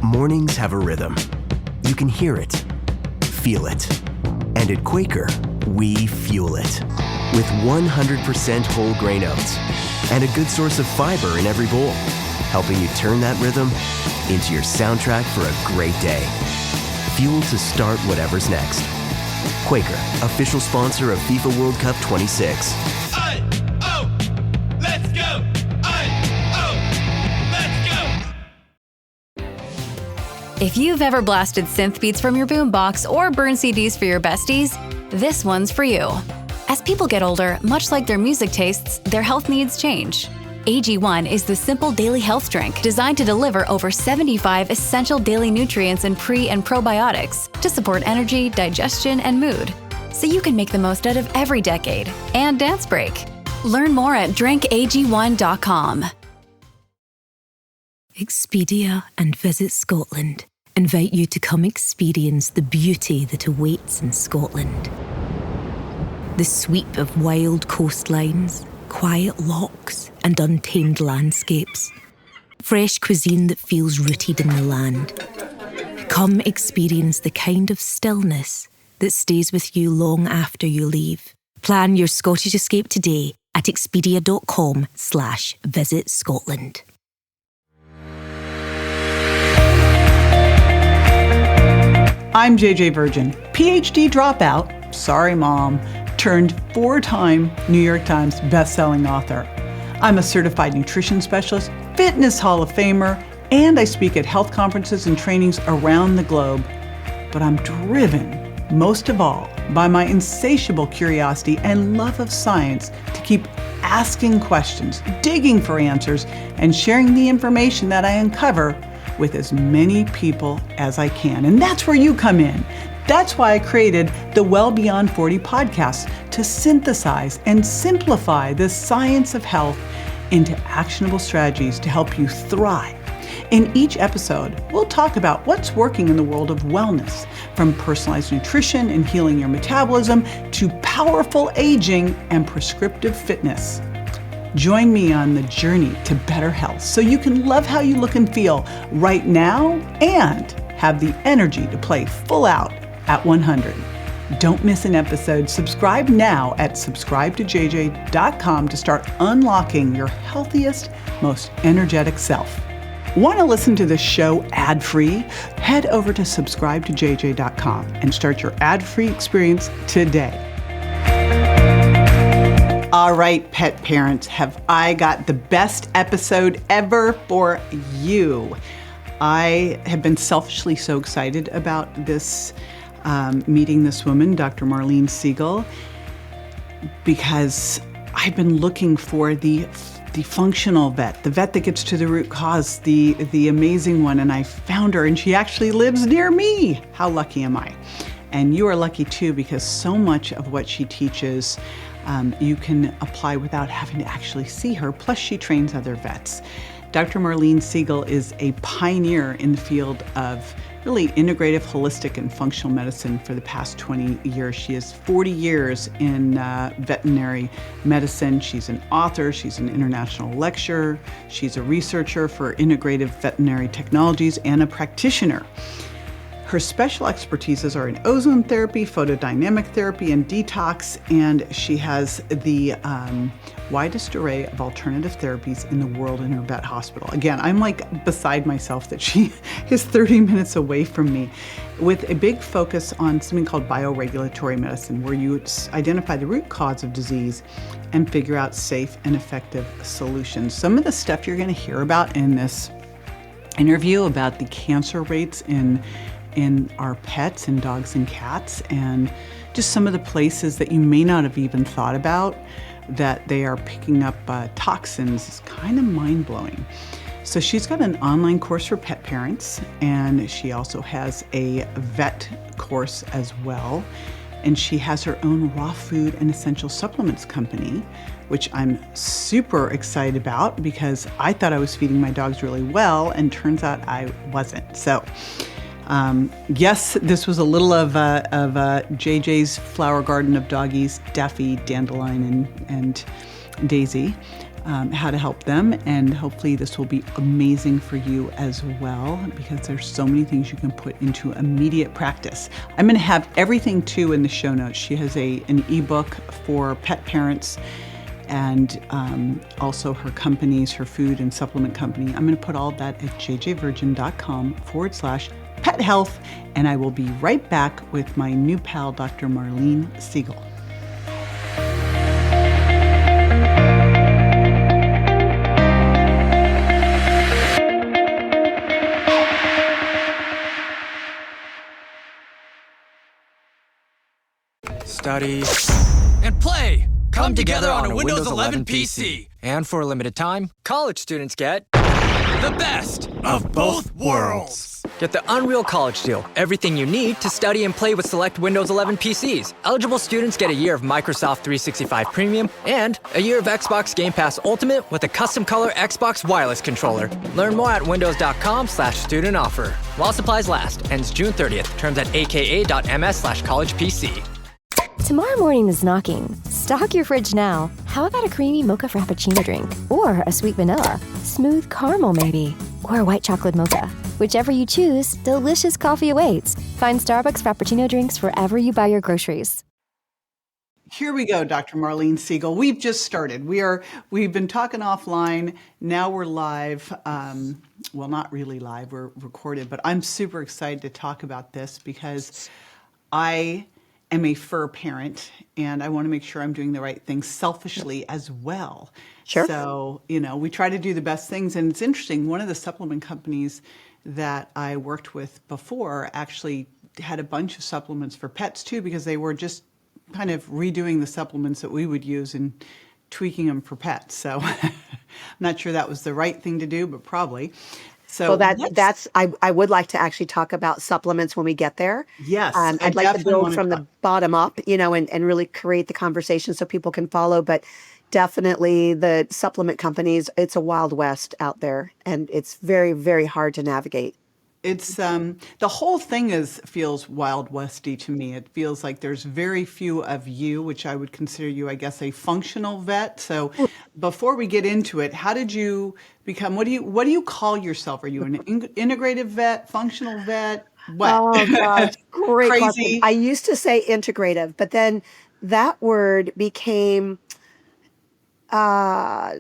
Mornings have a rhythm. You can hear it, feel it. And at Quaker, we fuel it. With 100% whole grain oats and a good source of fiber in every bowl, helping you turn that rhythm into your soundtrack for a great day. Fuel to start whatever's next. Quaker, official sponsor of FIFA World Cup 26. Let's go! Let's go! If you've ever blasted synth beats from your boombox or burned CDs for your besties, this one's for you. As people get older, much like their music tastes, their health needs change. AG1 is the simple daily health drink designed to deliver over 75 essential daily nutrients and pre- and probiotics to support energy, digestion, and mood, so you can make the most out of every decade and dance break. Learn more at drinkag1.com. Expedia and Visit Scotland invite you to come experience the beauty that awaits in Scotland. The sweep of wild coastlines, quiet lochs, and untamed landscapes. Fresh cuisine that feels rooted in the land. Come experience the kind of stillness that stays with you long after you leave. Plan your Scottish escape today at expedia.com/Visit Scotland. I'm JJ Virgin, PhD dropout, sorry mom, turned 4-time New York Times bestselling author. I'm a certified nutrition specialist, fitness Hall of Famer, and I speak at health conferences and trainings around the globe. But I'm driven, most of all, by my insatiable curiosity and love of science to keep asking questions, digging for answers, and sharing the information that I uncover with as many people as I can. And that's where you come in. That's why I created the Well Beyond 40 podcast, to synthesize and simplify the science of health into actionable strategies to help you thrive. In each episode, we'll talk about what's working in the world of wellness, from personalized nutrition and healing your metabolism to powerful aging and prescriptive fitness. Join me on the journey to better health so you can love how you look and feel right now and have the energy to play full out at 100. Don't miss an episode. Subscribe now at subscribetojj.com to start unlocking your healthiest, most energetic self. Want to listen to this show ad-free? Head over to subscribetojj.com and start your ad-free experience today. All right, pet parents, have I got the best episode ever for you. I have been selfishly so excited about this meeting this woman, Dr. Marlene Siegel, because I've been looking for the functional vet, the vet that gets to the root cause, the amazing one, and I found her, and she actually lives near me. How lucky am I? And you are lucky too, because so much of what she teaches you can apply without having to actually see her. Plus, she trains other vets. Dr. Marlene Siegel is a pioneer in the field of really integrative, holistic, and functional medicine for the past 20 years. She has 40 years in veterinary medicine. She's an author, she's an international lecturer, she's a researcher for integrative veterinary technologies, and a practitioner. Her special expertises are in ozone therapy, photodynamic therapy, and detox, and she has the widest array of alternative therapies in the world in her vet hospital. Again, I'm like beside myself that she is 30 minutes away from me, with a big focus on something called bioregulatory medicine, where you identify the root cause of disease and figure out safe and effective solutions. Some of the stuff you're going to hear about in this interview about the cancer rates in our pets and dogs and cats, and just some of the places that you may not have even thought about that they are picking up toxins is kind of mind-blowing. So she's got an online course for pet parents, and she also has a vet course as well. And she has her own raw food and essential supplements company, which I'm super excited about because I thought I was feeding my dogs really well, and turns out I wasn't. So yes, this was a little of JJ's flower garden of doggies, Daffy, Dandelion, and Daisy. how to help them. And hopefully this will be amazing for you as well, because there's so many things you can put into immediate practice. I'm going to have everything too in the show notes. She has an ebook for pet parents, and also her companies, her food and supplement company. I'm going to put all that at jjvirgin.com/pet health. And I will be right back with my new pal, Dr. Marlene Siegel. Study and play come together on a Windows 11 PC. And for a limited time, college students get The best of both worlds. Get the Unreal College Deal. Everything you need to study and play with select Windows 11 PCs. Eligible students get a year of Microsoft 365 Premium and a year of Xbox Game Pass Ultimate with a custom color Xbox wireless controller. Learn more at windows.com/student offer. While supplies last. Ends June 30th. Terms at aka.ms/collegepc. Tomorrow morning is knocking. Stock your fridge now. How about a creamy mocha frappuccino drink? Or a sweet vanilla? Smooth caramel maybe? Or a white chocolate mocha? Whichever you choose, delicious coffee awaits. Find Starbucks Frappuccino drinks wherever you buy your groceries. Here we go, Dr. Marlene Siegel. We've just started. We've been talking offline. Now we're live. Well, not really live. We're recorded, but I'm super excited to talk about this because I am a fur parent, and I want to make sure I'm doing the right thing selfishly as well. Sure. So, we try to do the best things. And it's interesting, one of the supplement companies that I worked with before actually had a bunch of supplements for pets too, because they were just kind of redoing the supplements that we would use and tweaking them for pets. So I'm not sure that was the right thing to do, but probably. So that's I would like to actually talk about supplements when we get there. Yes, I'd like to build from the bottom up, and really create the conversation so people can follow. But definitely the supplement companies, it's a wild west out there, and it's very, very hard to navigate. It's the whole thing feels wild westy to me. It feels like there's very few of you, which I would consider you, I guess, a functional vet. So before we get into it, how did you become? What do you call yourself? Are you an integrative vet, functional vet? What? Oh gosh, great Crazy. question. I used to say integrative, but then that word became I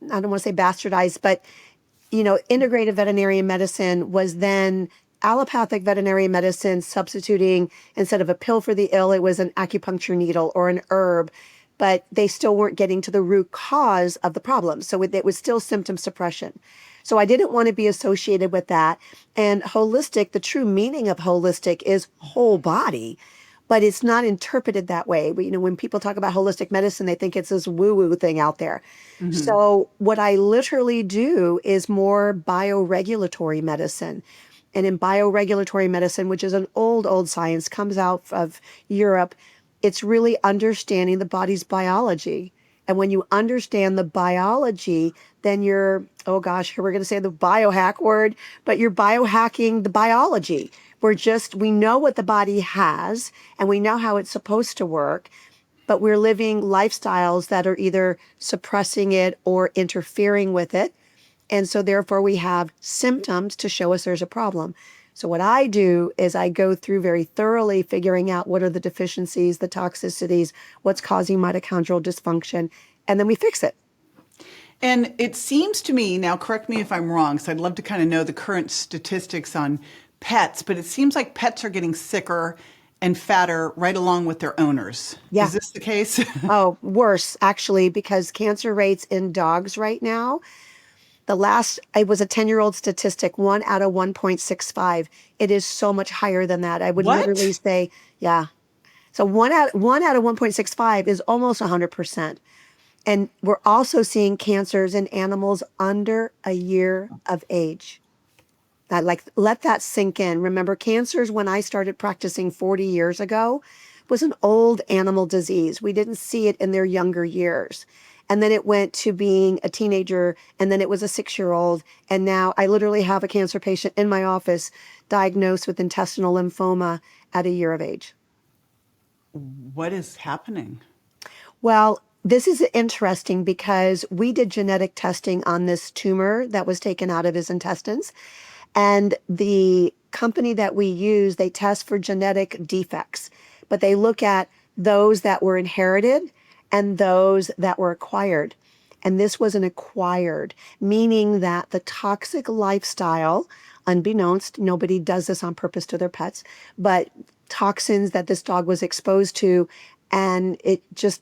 don't want to say bastardized, but integrative veterinary medicine was then allopathic veterinary medicine, substituting, instead of a pill for the ill, it was an acupuncture needle or an herb, but they still weren't getting to the root cause of the problem. So it was still symptom suppression. So I didn't want to be associated with that. And holistic, the true meaning of holistic is whole body, but it's not interpreted that way. When people talk about holistic medicine, they think it's this woo-woo thing out there. Mm-hmm. So what I literally do is more bioregulatory medicine. And in bioregulatory medicine, which is an old science, comes out of Europe, it's really understanding the body's biology. And when you understand the biology, then you're, oh gosh, here we're going to say the biohack word, but you're biohacking the biology. We know what the body has and we know how it's supposed to work, but we're living lifestyles that are either suppressing it or interfering with it. And so therefore we have symptoms to show us there's a problem. So what I do is I go through very thoroughly figuring out what are the deficiencies, the toxicities, what's causing mitochondrial dysfunction, and then we fix it. And it seems to me, now correct me if I'm wrong, because I'd love to kind of know the current statistics on pets, but it seems like pets are getting sicker and fatter right along with their owners. Yeah. Is this the case? Oh, worse, actually, because cancer rates in dogs right now, it was a 10-year-old statistic, 1 out of 1.65. It is so much higher than that. I would literally say, yeah. So 1 out of 1.65 is almost 100%. And we're also seeing cancers in animals under a year of age. Let that sink in. Remember, cancers, when I started practicing 40 years ago, was an old animal disease. We didn't see it in their younger years. And then it went to being a teenager, and then it was a 6-year-old. And now I literally have a cancer patient in my office diagnosed with intestinal lymphoma at a year of age. What is happening? Well, This is interesting because we did genetic testing on this tumor that was taken out of his intestines. And the company that we use, they test for genetic defects, but they look at those that were inherited and those that were acquired. And this was an acquired, meaning that the toxic lifestyle, unbeknownst, nobody does this on purpose to their pets, but toxins that this dog was exposed to, and it just,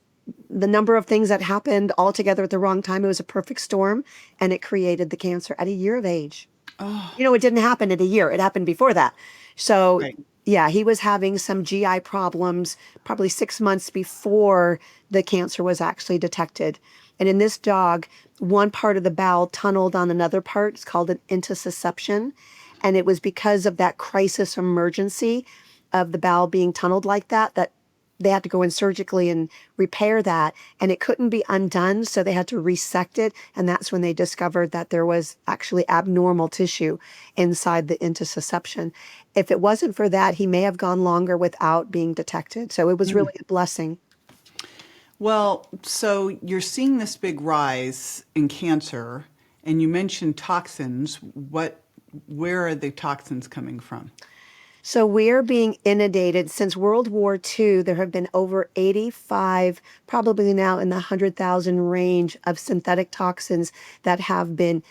the number of things that happened all together at the wrong time, it was a perfect storm, and it created the cancer at a year of age. You know, it didn't happen in a year. It happened before that. So, Right. yeah, he was having some GI problems probably 6 months before the cancer was actually detected. And in this dog, one part of the bowel tunneled on another part. It's called an intussusception. And it was because of that crisis emergency of the bowel being tunneled like that, that they had to go in surgically and repair that, and it couldn't be undone, so they had to resect it, and that's when they discovered that there was actually abnormal tissue inside the intussusception. If it wasn't for that, he may have gone longer without being detected, so it was really a blessing. Well, so you're seeing this big rise in cancer, and you mentioned toxins. Where are the toxins coming from? So we're being inundated since World War II. There have been over 85, probably now in the 100,000 range of synthetic toxins that have been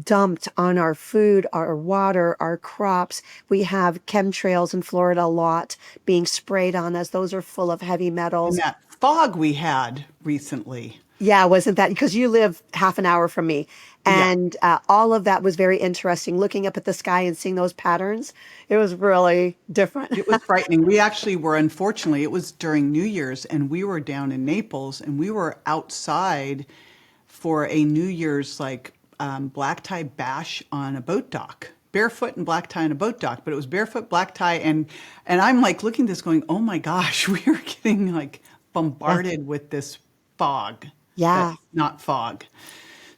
dumped on our food, our water, our crops. We have chemtrails in Florida a lot being sprayed on us. Those are full of heavy metals. And that fog we had recently. Yeah, wasn't that because you live half an hour from me? And all of that was very interesting. Looking up at the sky and seeing those patterns, it was really different. It was frightening. We actually were, unfortunately, it was during New Year's, and we were down in Naples, and we were outside for a New Year's black tie bash on a boat dock. Barefoot and black tie on a boat dock, but it was barefoot, black tie, and I'm like looking at this going, oh my gosh, we are getting like bombarded with this fog. Yeah. That's not fog.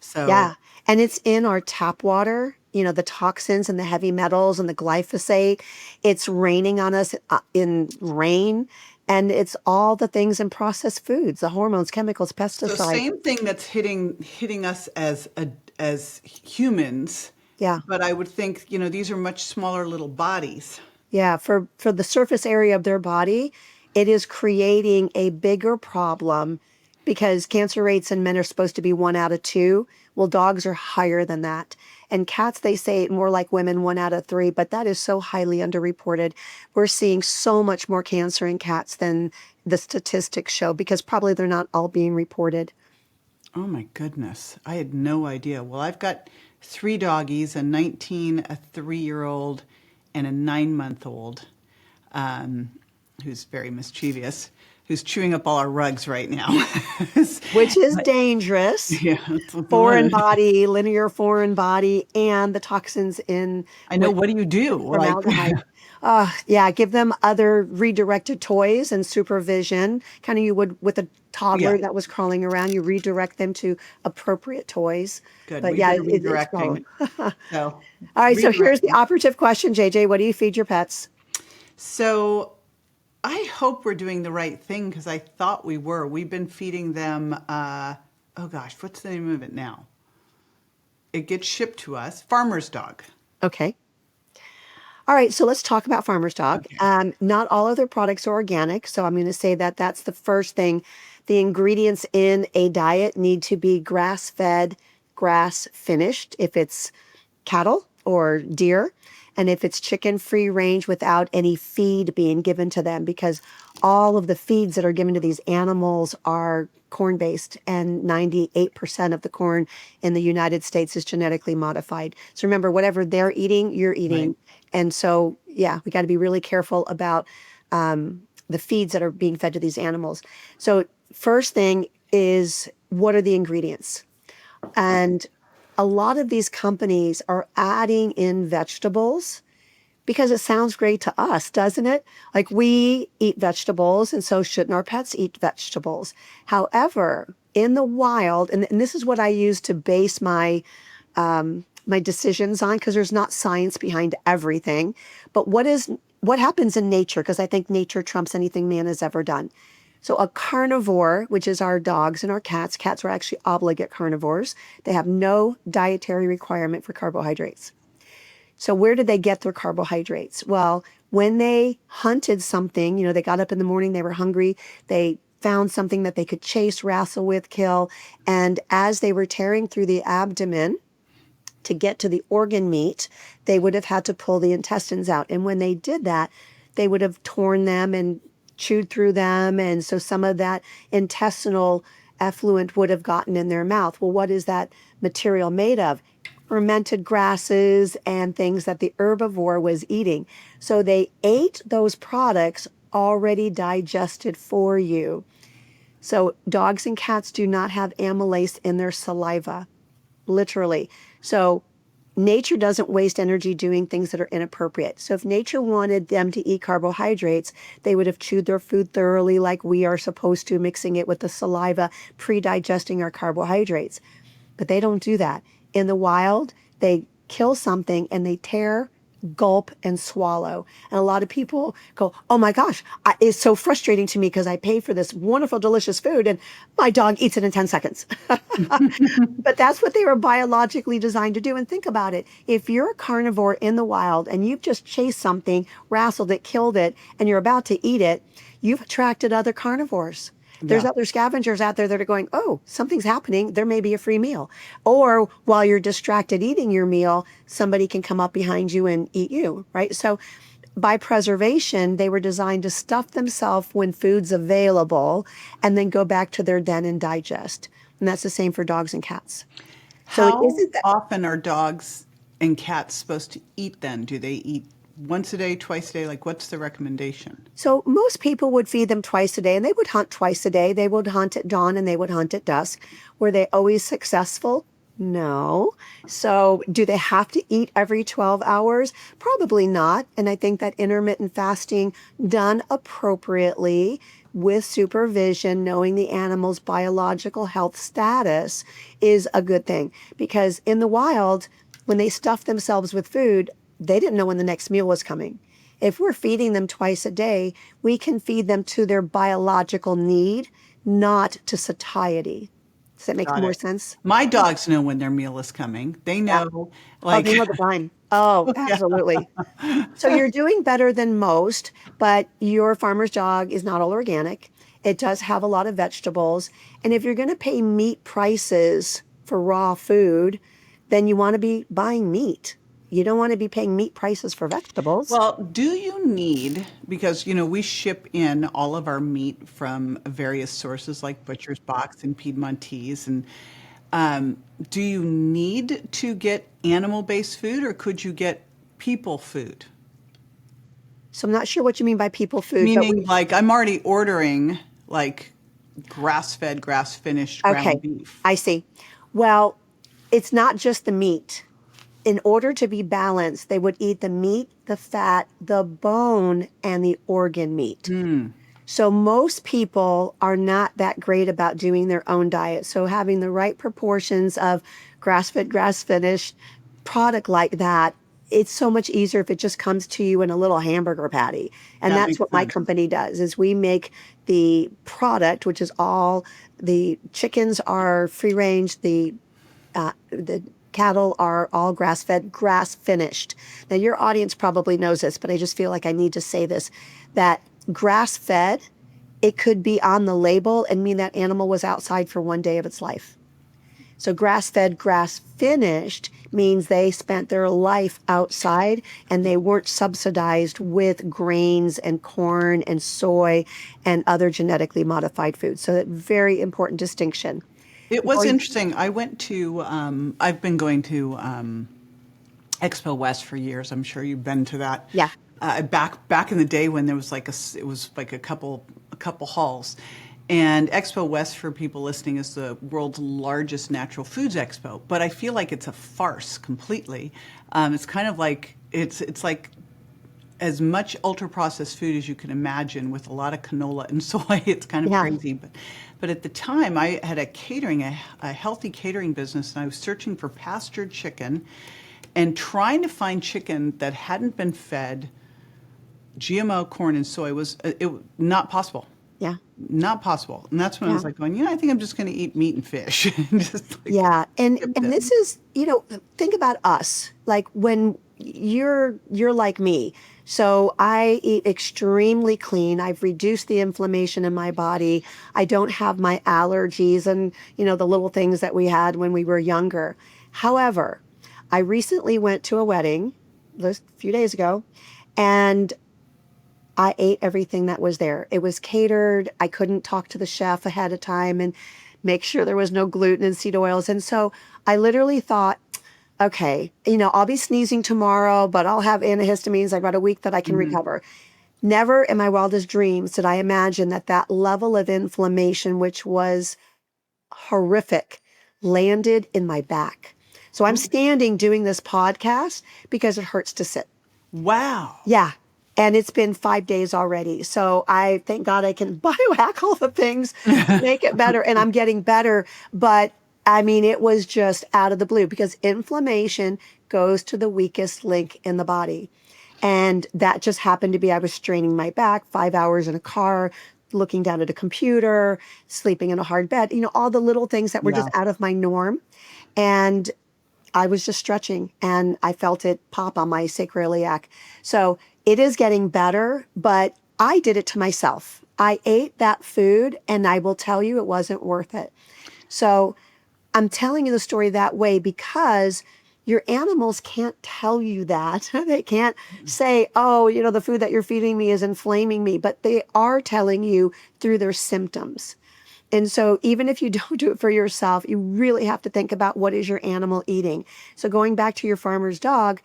So Yeah. And it's in our tap water, you know, the toxins and the heavy metals and the glyphosate. It's raining on us in rain. And it's all the things in processed foods, the hormones, chemicals, pesticides. So same thing that's hitting us as humans. Yeah. But I would think, these are much smaller little bodies. Yeah. For the surface area of their body, it is creating a bigger problem because cancer rates in men are supposed to be 1 out of 2. Well, dogs are higher than that. And cats, they say more like women, 1 out of 3, but that is so highly underreported. We're seeing so much more cancer in cats than the statistics show because probably they're not all being reported. Oh my goodness. I had no idea. Well, I've got 3 doggies, a 19, a 3-year-old, and a 9-month-old, who's very mischievous, who's chewing up all our rugs right now. Which is dangerous. Yeah. Foreign body, linear foreign body, and the toxins in. I know. What do you do? Formaldehyde. Yeah, give them other redirected toys and supervision, kind of you would with a toddler that was crawling around. You redirect them to appropriate toys. Good. But We yeah, did redirecting. All right, so here's the operative question, JJ. What do you feed your pets? So I hope we're doing the right thing because I thought we were. We've been feeding them, what's the name of it now? It gets shipped to us. Farmer's Dog. Okay. All right, so let's talk about Farmer's Dog. Okay. Not all of their products are organic, so I'm going to say that that's the first thing. The ingredients in a diet need to be grass-fed, grass-finished, if it's cattle or deer, and if it's chicken, free range without any feed being given to them, because all of the feeds that are given to these animals are corn-based, and 98% of the corn in the United States is genetically modified. So remember, whatever they're eating, you're eating. Right. And so, yeah, we got to be really careful about the feeds that are being fed to these animals. So first thing is, what are the ingredients? And a lot of these companies are adding in vegetables because it sounds great to us, doesn't it? Like, we eat vegetables, and so shouldn't our pets eat vegetables? However, in the wild, and this is what I use to base my my decisions on, because there's not science behind everything, but what happens in nature, because I think nature trumps anything man has ever done. So a carnivore, which is our dogs and our cats are actually obligate carnivores. They have no dietary requirement for carbohydrates. So where did they get their carbohydrates? Well, when they hunted something, they got up in the morning, they were hungry, they found something that they could chase, wrestle with, kill. And as they were tearing through the abdomen to get to the organ meat, they would have had to pull the intestines out. And when they did that, they would have torn them and chewed through them. And so some of that intestinal effluent would have gotten in their mouth. Well, what is that material made of? Fermented grasses and things that the herbivore was eating. So they ate those products already digested for you. So dogs and cats do not have amylase in their saliva, literally. So nature doesn't waste energy doing things that are inappropriate. So if nature wanted them to eat carbohydrates, they would have chewed their food thoroughly like we are supposed to, mixing it with the saliva, pre-digesting our carbohydrates. But they don't do that. In the wild, they kill something and they tear, gulp, and swallow. And a lot of people go, oh my gosh, it's so frustrating to me because I pay for this wonderful, delicious food and my dog eats it in 10 seconds. But that's what they were biologically designed to do. And think about it. If you're a carnivore in the wild and you've just chased something, wrestled it, killed it, and you're about to eat it, you've attracted other carnivores. There's other scavengers out there that are going, oh, something's happening. There may be a free meal. Or while you're distracted eating your meal, somebody can come up behind you and eat you, right? So by preservation, they were designed to stuff themselves when food's available and then go back to their den and digest. And that's the same for dogs and cats. How often are dogs and cats supposed to eat then? Do they eat once a day, twice a day? Like, what's the recommendation? So most people would feed them twice a day, and they would hunt twice a day. They would hunt at dawn and they would hunt at dusk. Were they always successful? No. So do they have to eat every 12 hours? Probably not. And I think that intermittent fasting done appropriately with supervision, knowing the animal's biological health status is a good thing. Because in the wild, when they stuff themselves with food, they didn't know when the next meal was coming. If we're feeding them twice a day, we can feed them to their biological need, not to satiety. Does that make more sense? My dogs know when their meal is coming. They know, like, they know the time. Oh, absolutely. So you're doing better than most, but your farmer's dog is not all organic. It does have a lot of vegetables. And if you're going to pay meat prices for raw food, then you want to be buying meat. You don't want to be paying meat prices for vegetables. Well, do you need, because, we ship in all of our meat from various sources like Butcher's Box and Piedmontese, and do you need to get animal-based food or could you get people food? So I'm not sure what you mean by people food. Meaning, like, I'm already ordering, like, grass-fed, grass-finished ground beef. I see. Well, it's not just the meat. In order to be balanced, they would eat the meat, the fat, the bone, and the organ meat. So most people are not that great about doing their own diet. So having the right proportions of grass-fed, grass-finished product like that, it's so much easier if it just comes to you in a little hamburger patty. And that's what my company does, is we make the product, which is all, the chickens are free range, the cattle are all grass-fed, grass-finished. Now, your audience probably knows this, but I just feel like I need to say this, that grass-fed, it could be on the label and mean that animal was outside for one day of its life. So grass-fed, grass-finished means they spent their life outside and they weren't subsidized with grains and corn and soy and other genetically modified foods. So that very important distinction. It was interesting. I went to, I've been going to Expo West for years. I'm sure you've been to that. Yeah. Back in the day when there was it was like a couple halls. And Expo West, for people listening, is the world's largest natural foods expo. But I feel like it's a farce completely. It's kind of like, it's like as much ultra-processed food as you can imagine with a lot of canola and soy. It's kind of crazy. But at the time, I had a healthy catering business, and I was searching for pastured chicken and trying to find chicken that hadn't been fed GMO corn and soy was not possible. Yeah. Not possible. And that's when I was Yeah. like going, I think I'm just going to eat meat and fish. Just like, Yeah. And skip and this is, think about us. Like when you're like me. So I eat extremely clean. I've reduced the inflammation in my body. I don't have my allergies and, the little things that we had when we were younger. However, I recently went to a wedding a few days ago, and I ate everything that was there. It was catered. I couldn't talk to the chef ahead of time and make sure there was no gluten and seed oils. And so I literally thought, okay, I'll be sneezing tomorrow, but I'll have antihistamines. I've got a week that I can recover. Never in my wildest dreams did I imagine that level of inflammation, which was horrific, landed in my back. So I'm standing doing this podcast because it hurts to sit. wow. Yeah. And it's been 5 days already. So I thank God I can biohack all the things to make it better. And I'm getting better. But I mean, it was just out of the blue because inflammation goes to the weakest link in the body. And that just happened to be, I was straining my back, 5 hours in a car, looking down at a computer, sleeping in a hard bed, all the little things that were just out of my norm. And I was just stretching and I felt it pop on my sacroiliac. So it is getting better, but I did it to myself. I ate that food and I will tell you it wasn't worth it. So I'm telling you the story that way because your animals can't tell you that. They can't say, oh, the food that you're feeding me is inflaming me, but they are telling you through their symptoms. And so even if you don't do it for yourself, you really have to think about what is your animal eating. So going back to your farmer's dog,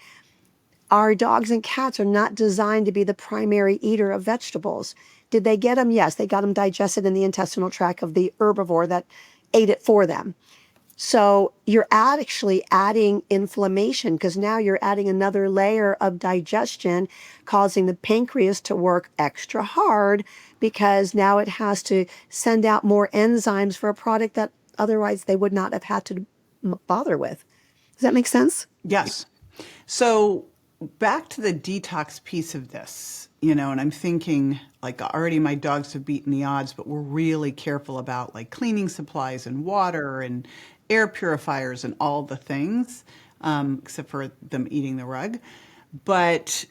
our dogs and cats are not designed to be the primary eater of vegetables. Did they get them? Yes, they got them digested in the intestinal tract of the herbivore that ate it for them. So you're actually adding inflammation because now you're adding another layer of digestion, causing the pancreas to work extra hard because now it has to send out more enzymes for a product that otherwise they would not have had to bother with. Does that make sense? Yes. So back to the detox piece of this, and I'm thinking like already my dogs have beaten the odds, but we're really careful about like cleaning supplies and water and air purifiers and all the things, except for them eating the rug. But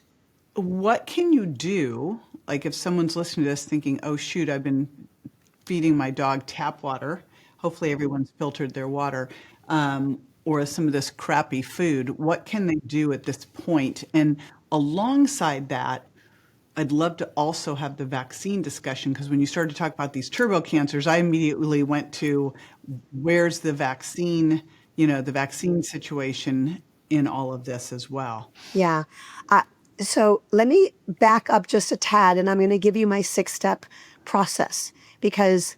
what can you do? Like if someone's listening to this thinking, oh shoot, I've been feeding my dog tap water. Hopefully everyone's filtered their water. Or some of this crappy food, what can they do at this point? And alongside that, I'd love to also have the vaccine discussion because when you started to talk about these turbo cancers, I immediately went to where's the vaccine, the vaccine situation in all of this as well. Yeah. So let me back up just a tad and I'm going to give you my 6-step process because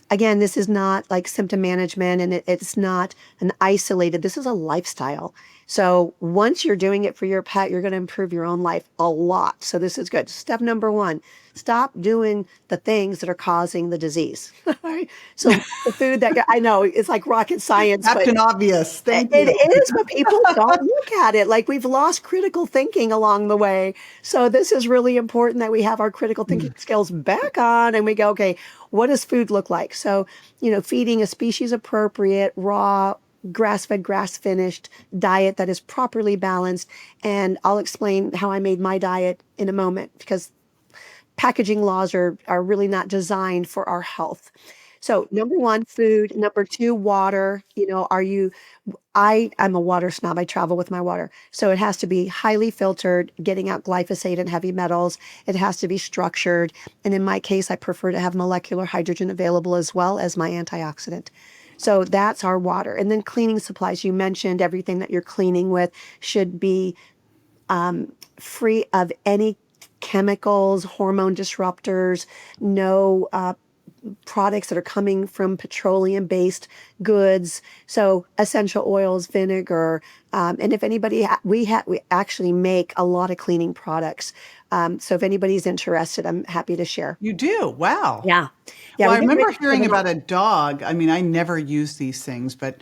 again, this is not like symptom management and it's not an isolated, this is a lifestyle. So once you're doing it for your pet, you're going to improve your own life a lot. So this is good. Step number 1, stop doing the things that are causing the disease. Right? So the food that I know it's like rocket science. Captain Obvious. Thank you. It you. is, but people don't look at it. Like we've lost critical thinking along the way. So this is really important that we have our critical thinking skills back on and we go, okay, what does food look like? So, feeding a species appropriate, raw, grass-fed, grass-finished diet that is properly balanced. And I'll explain how I made my diet in a moment because packaging laws are really not designed for our health. So number 1, food. Number 2, water. I'm a water snob. I travel with my water. So it has to be highly filtered, getting out glyphosate and heavy metals. It has to be structured. And in my case, I prefer to have molecular hydrogen available as well as my antioxidant. So that's our water. And then cleaning supplies. You mentioned everything that you're cleaning with should be free of any chemicals, hormone disruptors, no products that are coming from petroleum-based goods. So essential oils, vinegar, and if anybody, we actually make a lot of cleaning products. So if anybody's interested, I'm happy to share. You do? Wow. Yeah. Well, I remember hearing about a dog. I mean, I never use these things, but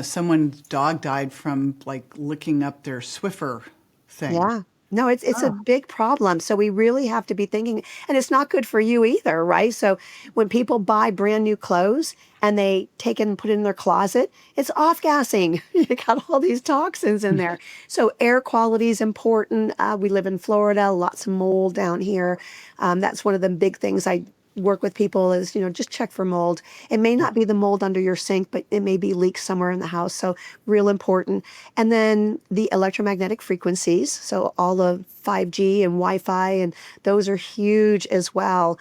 someone's dog died from like licking up their Swiffer thing. Yeah. No, it's a big problem. So we really have to be thinking, and it's not good for you either, right? So when people buy brand new clothes and they take it and put it in their closet, it's off-gassing. You got all these toxins in there. So air quality is important. We live in Florida, lots of mold down here. That's one of the big things I work with people is, just check for mold. It may not be the mold under your sink, but it may be leaks somewhere in the house. So real important. And then the electromagnetic frequencies. So all of 5G and Wi-Fi, and those are huge as well.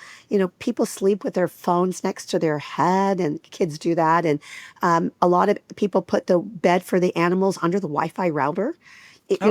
People sleep with their phones next to their head, and kids do that. And a lot of people put the bed for the animals under the Wi-Fi router.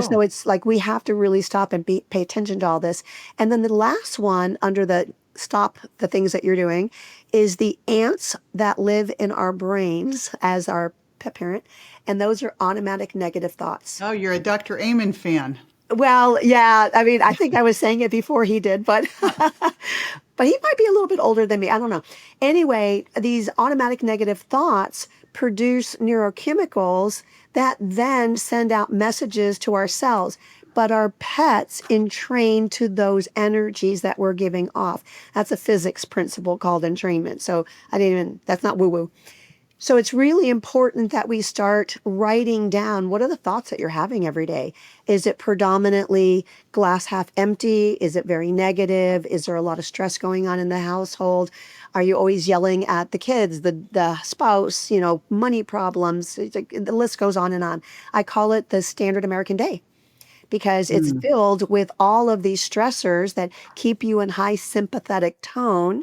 So it's like we have to really stop and pay attention to all this. And then the last one under the stop the things that you're doing is the ants that live in our brains as our pet parent. And those are automatic negative thoughts. Oh, you're a Dr. Amen fan. Well, yeah. I mean, I think I was saying it before he did, but but he might be a little bit older than me. I don't know. Anyway, these automatic negative thoughts produce neurochemicals that then send out messages to our cells. But our pets entrain to those energies that we're giving off. That's a physics principle called entrainment. So that's not woo-woo. So it's really important that we start writing down, what are the thoughts that you're having every day? Is it predominantly glass half empty? Is it very negative? Is there a lot of stress going on in the household? Are you always yelling at the kids, the spouse, money problems? The list goes on and on. I call it the standard American day, because it's filled with all of these stressors that keep you in high sympathetic tone.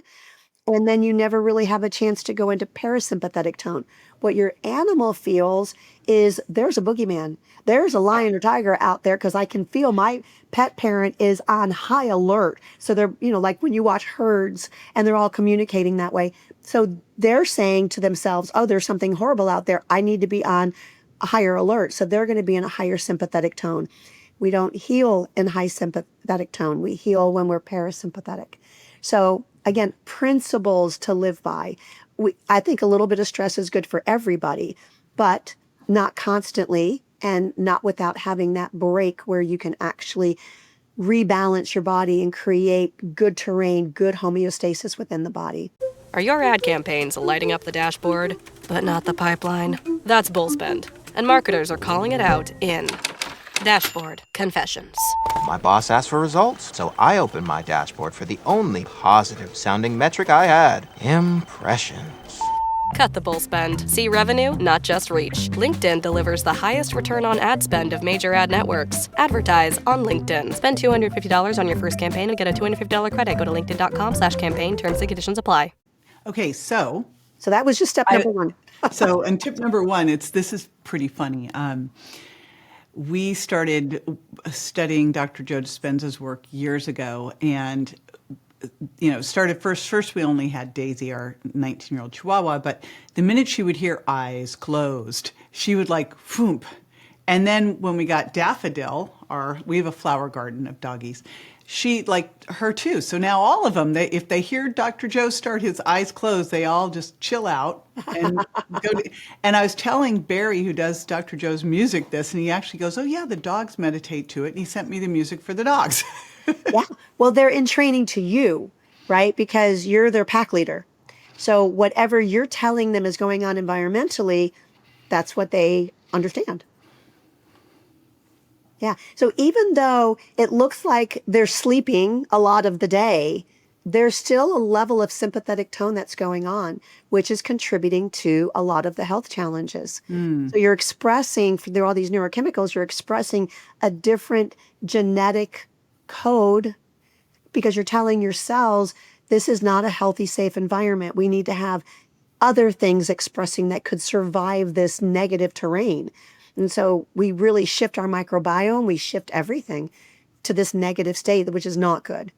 And then you never really have a chance to go into parasympathetic tone. What your animal feels is there's a boogeyman. There's a lion or tiger out there, because I can feel my pet parent is on high alert. So they're, like when you watch herds and they're all communicating that way. So they're saying to themselves, oh, there's something horrible out there. I need to be on a higher alert. So they're going to be in a higher sympathetic tone. We don't heal in high sympathetic tone. We heal when we're parasympathetic. So again, principles to live by. I think a little bit of stress is good for everybody, but not constantly, and not without having that break where you can actually rebalance your body and create good terrain, good homeostasis within the body. Are your ad campaigns lighting up the dashboard, but not the pipeline? That's bullspend, and marketers are calling it out in Dashboard Confessions. My boss asked for results, so I opened my dashboard for the only positive-sounding metric I had: impressions. Cut the bull spend. See revenue, not just reach. LinkedIn delivers the highest return on ad spend of major ad networks. Advertise on LinkedIn. Spend $250 on your first campaign and get a $250 credit. Go to linkedin.com/campaign. Terms and conditions apply. Okay, so that was just step number one. And tip number one, this is pretty funny. We started studying Dr. Joe Dispenza's work years ago, and started first we only had Daisy, our 19-year-old Chihuahua, but the minute she would hear eyes closed, she would whoomp. And then when we got Daffodil, we have a flower garden of doggies, she liked her too. So now all of them, if they hear Dr. Joe start his eyes closed, they all just chill out and go to, and I was telling Barry, who does Dr. Joe's music, this, and he actually goes, oh yeah, the dogs meditate to it. And he sent me the music for the dogs. Yeah. Well, they're in training to you, right? Because you're their pack leader. So whatever you're telling them is going on environmentally, that's what they understand. Yeah. So even though it looks like they're sleeping a lot of the day, there's still a level of sympathetic tone that's going on, which is contributing to a lot of the health challenges. So you're expressing, through all these neurochemicals, you're expressing a different genetic code, because you're telling your cells, this is not a healthy, safe environment. We need to have other things expressing that could survive this negative terrain. And so we really shift our microbiome, we shift everything to this negative state, which is not good.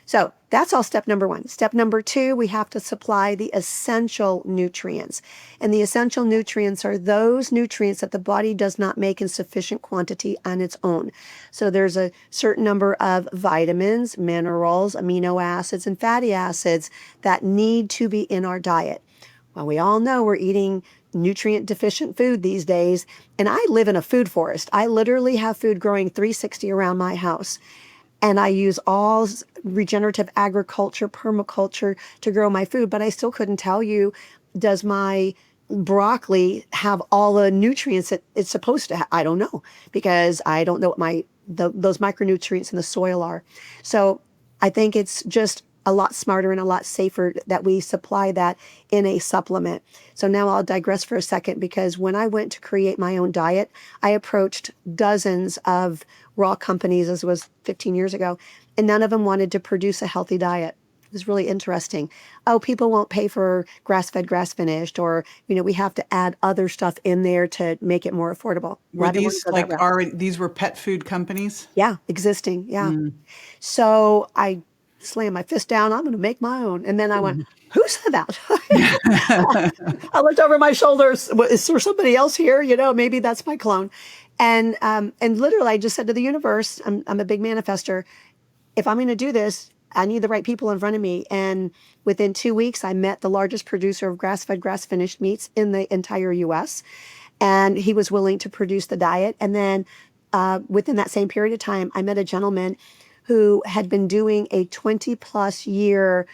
So that's all step number one. Step number two, we have to supply the essential nutrients. And the essential nutrients are those nutrients that the body does not make in sufficient quantity on its own. So there's a certain number of vitamins, minerals, amino acids, and fatty acids that need to be in our diet. Well, we all know we're eating nutrient deficient food these days. And I live in a food forest. I literally have food growing 360 around my house. And I use all regenerative agriculture, permaculture to grow my food. But I still couldn't tell you, does my broccoli have all the nutrients that it's supposed to have? I don't know, because I don't know what those micronutrients in the soil are. So I think it's just a lot smarter and a lot safer that we supply that in a supplement. So now I'll digress for a second, because when I went to create my own diet, I approached dozens of raw companies, as was 15 years ago, and none of them wanted to produce a healthy diet. It was really interesting. Oh, people won't pay for grass-fed, grass-finished, or, we have to add other stuff in there to make it more affordable. Were these these were pet food companies? Yeah, existing. Yeah. So I slammed my fist down. I'm going to make my own. And then I went, who said that? I looked over my shoulders. Is there somebody else here? Maybe that's my clone. And literally I just said to the universe, I'm a big manifester. If I'm going to do this, I need the right people in front of me. And within 2 weeks, I met the largest producer of grass-fed, grass-finished meats in the entire U.S. And he was willing to produce the diet. And then within that same period of time, I met a gentleman who had been doing a 20-plus year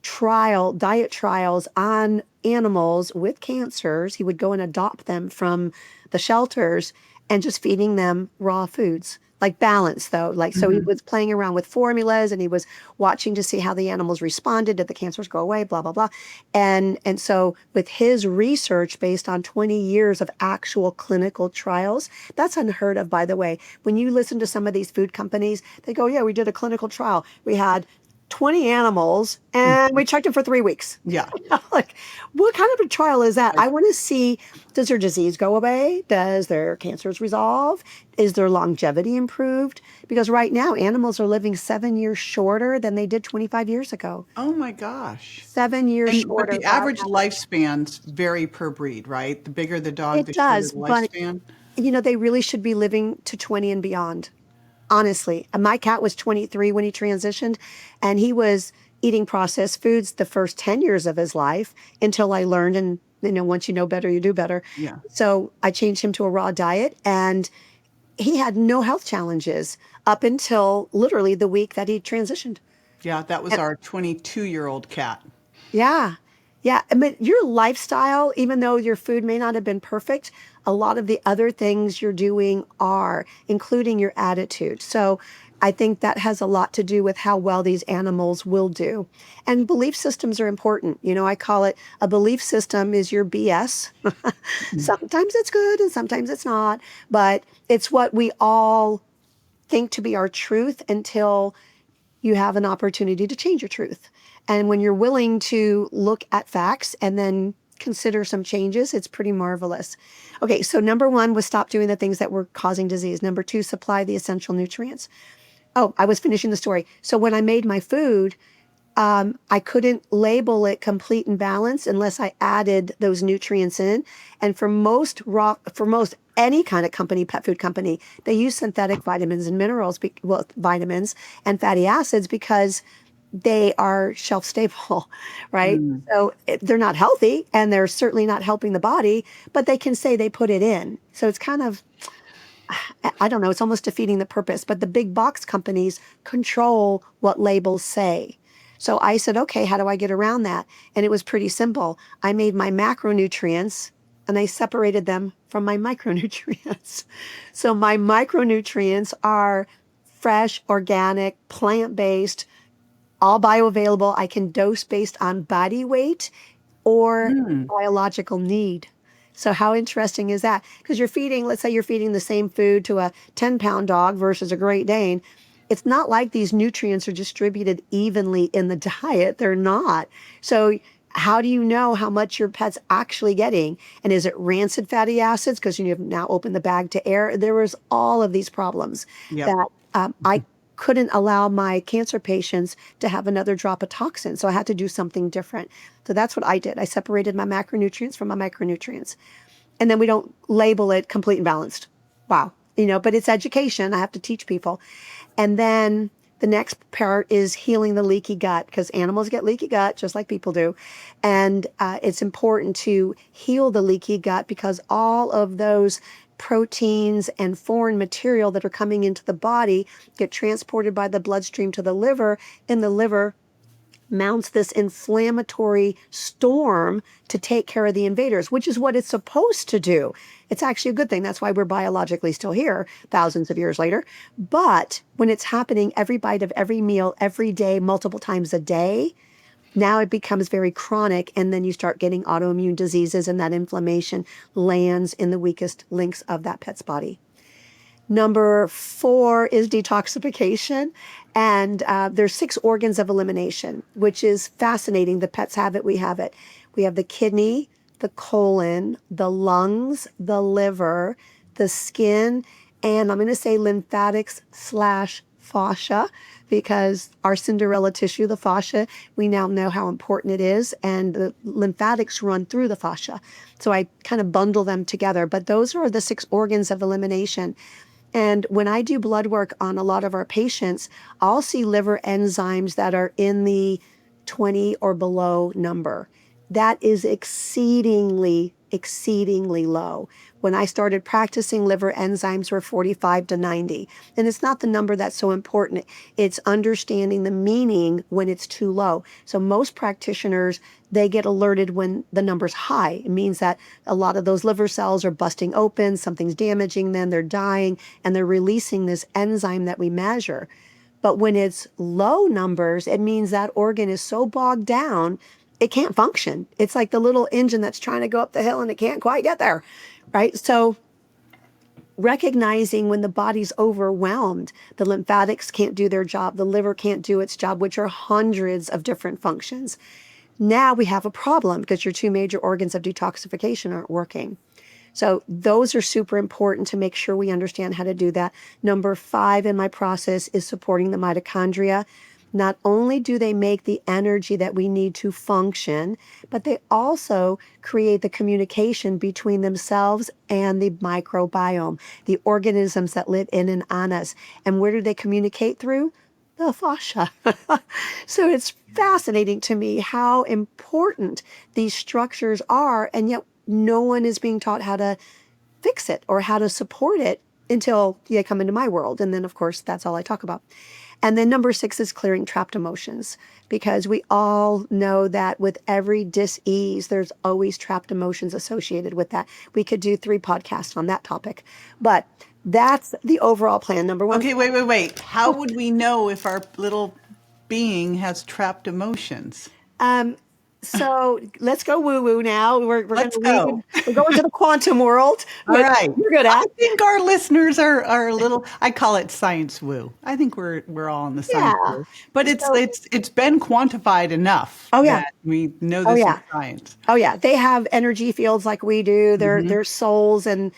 diet trials on animals with cancers. He would go and adopt them from the shelters and just feeding them raw foods. Like balance, though. So he was playing around with formulas, and he was watching to see how the animals responded. Did the cancers go away? Blah, blah, blah. And so with his research based on 20 years of actual clinical trials, that's unheard of, by the way. When you listen to some of these food companies, they go, yeah, we did a clinical trial. We had 20 animals and we checked them for 3 weeks. Yeah. Like, what kind of a trial is that? I want to see, does their disease go away? Does their cancers resolve? Is their longevity improved? Because right now, animals are living 7 years shorter than they did 25 years ago. Oh my gosh. 7 years shorter. But the average lifespans vary per breed, right? The bigger the dog, the shorter the lifespan. But, they really should be living to 20 and beyond. Honestly, my cat was 23 when he transitioned, and he was eating processed foods the first 10 years of his life until I learned, and once you know better, you do better. Yeah. So I changed him to a raw diet, and he had no health challenges up until literally the week that he transitioned. Yeah, that was our 22-year-old cat. Yeah. Yeah. I mean, your lifestyle, even though your food may not have been perfect, a lot of the other things you're doing are, including your attitude. So I think that has a lot to do with how well these animals will do. And belief systems are important. I call it a belief system is your BS. Sometimes it's good and sometimes it's not, but it's what we all think to be our truth until you have an opportunity to change your truth. And when you're willing to look at facts and then consider some changes, it's pretty marvelous. Okay, so number 1 was stop doing the things that were causing disease. Number 2, supply the essential nutrients. Oh, I was finishing the story. So when I made my food, I couldn't label it complete and balanced unless I added those nutrients in. And for most any kind of company, pet food company, they use synthetic vitamins and minerals, vitamins and fatty acids, because they are shelf stable, right? So they're not healthy, and they're certainly not helping the body, but they can say they put it in. So it's kind of, I don't know, it's almost defeating the purpose. But the big box companies control what labels say. So I said, okay, how do I get around that? And it was pretty simple. I made my macronutrients and I separated them from my micronutrients. So my micronutrients are fresh, organic, plant-based, all bioavailable. I can dose based on body weight or biological need. So how interesting is that? Because let's say you're feeding the same food to a 10-pound dog versus a Great Dane. It's not like these nutrients are distributed evenly in the diet. They're not. So how do you know how much your pet's actually getting? And is it rancid fatty acids? Because you have now opened the bag to air. There was all of these problems that I couldn't allow my cancer patients to have another drop of toxin. So I had to do something different. So that's what I did. I separated my macronutrients from my micronutrients. And then we don't label it complete and balanced. Wow. But it's education. I have to teach people. And then The next part is healing the leaky gut, because animals get leaky gut just like people do. And it's important to heal the leaky gut because all of those proteins and foreign material that are coming into the body get transported by the bloodstream to the liver, and the liver mounts this inflammatory storm to take care of the invaders, which is what it's supposed to do. It's actually a good thing. That's why we're biologically still here thousands of years later. But when it's happening every bite of every meal, every day, multiple times a day, now it becomes very chronic, and then you start getting autoimmune diseases, and that inflammation lands in the weakest links of that pet's body. Number 4 is detoxification. And there's 6 organs of elimination, which is fascinating. The pets have it, we have it. We have the kidney, the colon, the lungs, the liver, the skin, and I'm going to say lymphatics / fascia, because our Cinderella tissue, the fascia, we now know how important it is, and the lymphatics run through the fascia. So I kind of bundle them together, but those are the 6 organs of elimination. And when I do blood work on a lot of our patients, I'll see liver enzymes that are in the 20 or below number. That is exceedingly low. When I started practicing, liver enzymes were 45 to 90. And it's not the number that's so important. It's understanding the meaning when it's too low. So most practitioners, they get alerted when the number's high. It means that a lot of those liver cells are busting open, something's damaging them, they're dying, and they're releasing this enzyme that we measure. But when it's low numbers, it means that organ is so bogged down, it can't function. It's like the little engine that's trying to go up the hill and it can't quite get there, right? So recognizing when the body's overwhelmed, the lymphatics can't do their job, the liver can't do its job, which are hundreds of different functions. Now we have a problem because your 2 major organs of detoxification aren't working. So those are super important to make sure we understand how to do that. Number 5 in my process is supporting the mitochondria. Not only do they make the energy that we need to function, but they also create the communication between themselves and the microbiome, the organisms that live in and on us. And where do they communicate through? The fascia. So it's fascinating to me how important these structures are, and yet no one is being taught how to fix it or how to support it until they come into my world. And then, of course, that's all I talk about. And then number 6 is clearing trapped emotions, because we all know that with every dis-ease, there's always trapped emotions associated with that. We could do 3 podcasts on that topic, but that's the overall plan. Number 1. Okay, wait. How would we know if our little being has trapped emotions? So let's go woo-woo now. Let's go. We're going to the quantum world. All right. You're good at. I think our listeners are a little, I call it science woo. I think we're all in the science woo. But it's been quantified enough that we know this is science. Oh yeah. They have energy fields like we do. They're souls, and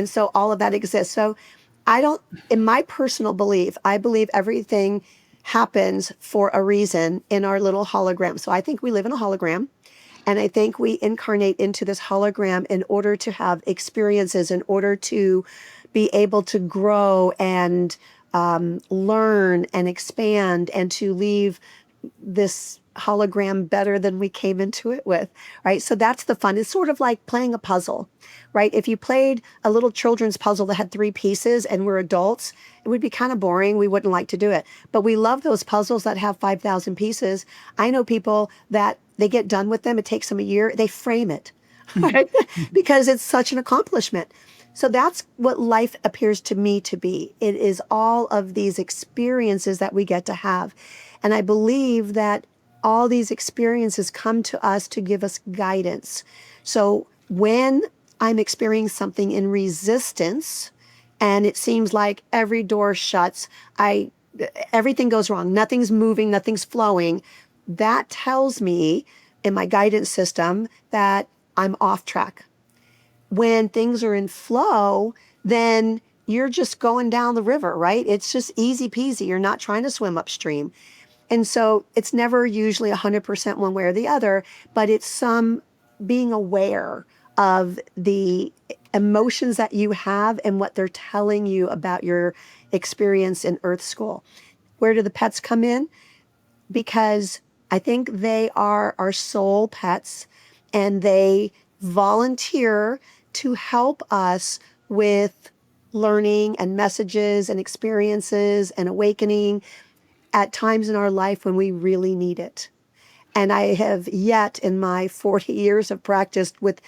so all of that exists. So in my personal belief, I believe everything happens for a reason in our little hologram. So I think we live in a hologram, and I think we incarnate into this hologram in order to have experiences, in order to be able to grow and learn and expand, and to leave this hologram better than we came into it with, right? So that's the fun. It's sort of like playing a puzzle, right? If you played a little children's puzzle that had 3 pieces and we're adults, it would be kind of boring. We wouldn't like to do it. But we love those puzzles that have 5,000 pieces. I know people that they get done with them. It takes them a year. They frame it, right? Because it's such an accomplishment. So that's what life appears to me to be. It is all of these experiences that we get to have. And I believe that all these experiences come to us to give us guidance. So when I'm experiencing something in resistance, and it seems like every door shuts, everything goes wrong, nothing's moving, nothing's flowing, that tells me in my guidance system that I'm off track. When things are in flow, then you're just going down the river, right? It's just easy peasy. You're not trying to swim upstream. And so it's never usually 100% one way or the other, but it's some being aware of the emotions that you have and what they're telling you about your experience in Earth School. Where do the pets come in? Because I think they are our soul pets, and they volunteer to help us with learning and messages and experiences and awakening at times in our life when we really need it. And I have yet in my 40 years of practice, with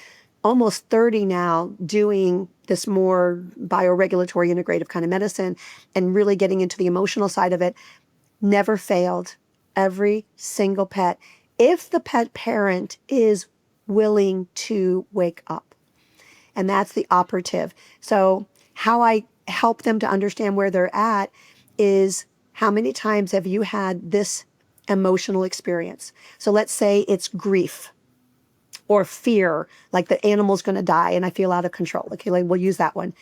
almost 30 now, doing this more bioregulatory integrative kind of medicine and really getting into the emotional side of it, never failed. Every single pet, if the pet parent is willing to wake up. And that's the operative. So how I help them to understand where they're at is, how many times have you had this emotional experience? So let's say it's grief or fear, like the animal's going to die and I feel out of control. Okay, like we'll use that one.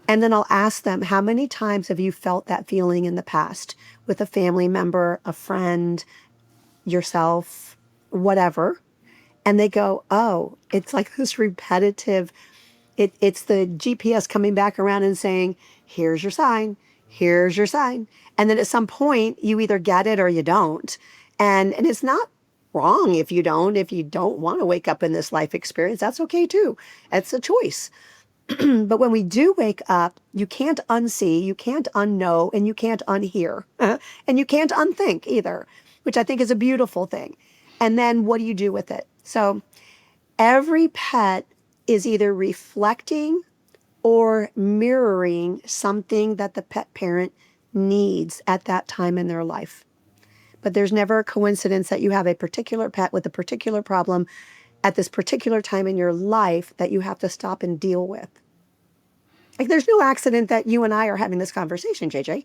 And then I'll ask them, how many times have you felt that feeling in the past with a family member, a friend, yourself, whatever? And they go, oh, it's like this repetitive, it's the GPS coming back around and saying, here's your sign, here's your sign. And then at some point, you either get it or you don't. And it's not wrong if you don't. If you don't want to wake up in this life experience, that's okay too. It's a choice. But when we do wake up, you can't unsee, you can't unknow, and you can't unhear. And you can't unthink either, which I think is a beautiful thing. And then what do you do with it? So every pet is either reflecting or mirroring something that the pet parent needs at that time in their life. But there's never a coincidence that you have a particular pet with a particular problem at this particular time in your life that you have to stop and deal with. Like, there's no accident that you and I are having this conversation, JJ.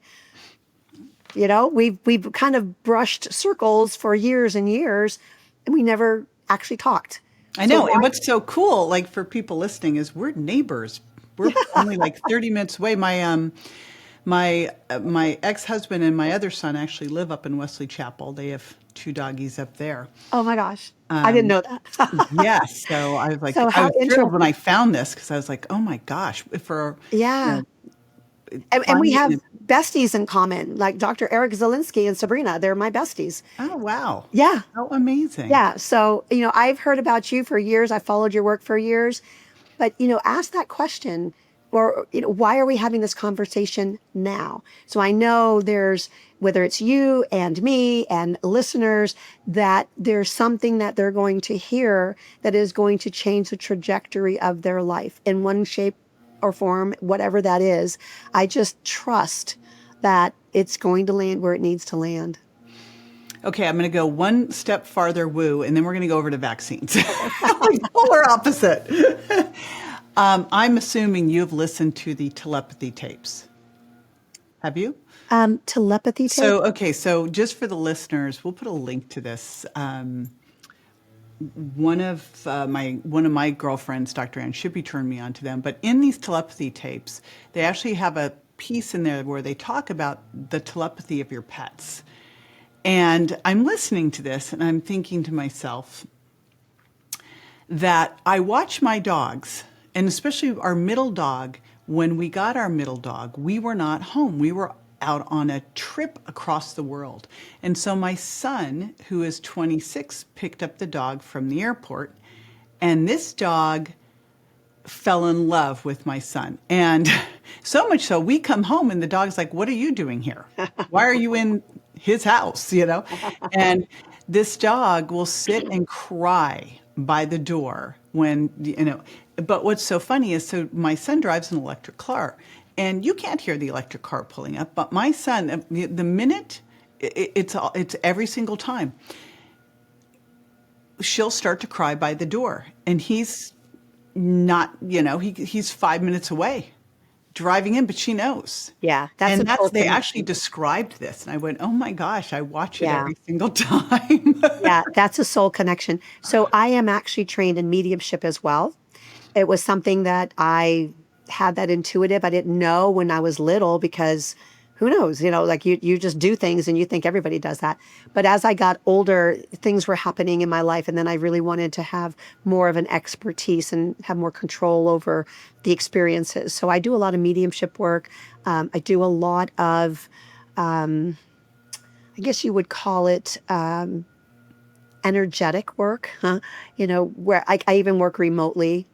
You know, we've kind of brushed circles for years and years, and we never actually talked. I know. And what's so cool, like for people listening, is we're neighbors. We're only like 30 minutes away. My ex-husband and my other son actually live up in Wesley Chapel. They have 2 doggies up there. Oh my gosh. I didn't know that. Yes. So I was like, So I was thrilled when I found this, because I was like, oh my gosh. Yeah. And we have besties in common, like Dr. Eric Zielinski and Sabrina. They're my besties. Oh, wow. Yeah. How amazing. Yeah. So, I've heard about you for years. I followed your work for years. But, ask that question, or, why are we having this conversation now? So I know there's, whether it's you and me and listeners, that there's something that they're going to hear that is going to change the trajectory of their life in one shape or form, whatever that is. I just trust that it's going to land where it needs to land. Okay, I'm going to go one step farther woo, and then we're going to go over to vaccines. Polar opposite. I'm assuming you've listened to the telepathy tapes. Have you? Telepathy tape? So just for the listeners, we'll put a link to this. One of my girlfriends, Dr. Ann Shippey, turned me on to them. But in these telepathy tapes, they actually have a piece in there where they talk about the telepathy of your pets. And I'm listening to this, and I'm thinking to myself that I watch my dogs, and especially our middle dog. When we got our middle dog, we were not home. We were out on a trip across the world. And so my son, who is 26, picked up the dog from the airport, and this dog fell in love with my son. And so much so, we come home and the dog's like, what are you doing here? Why are you in his house, And this dog will sit and cry by the door when, but what's so funny is, so my son drives an electric car, and you can't hear the electric car pulling up, but my son, the minute, it's every single time, she'll start to cry by the door, and he's not, he's 5 minutes away driving in, but she knows. Yeah. They actually described this, and I went, oh my gosh, I watch it every single time. Yeah, that's a soul connection. So I am actually trained in mediumship as well. It was something that I had that intuitive. I didn't know when I was little, because who knows, like you just do things and you think everybody does that. But as I got older, things were happening in my life. And then I really wanted to have more of an expertise and have more control over the experiences. So I do a lot of mediumship work. I do a lot of I guess you would call it energetic work, huh? Where I even work remotely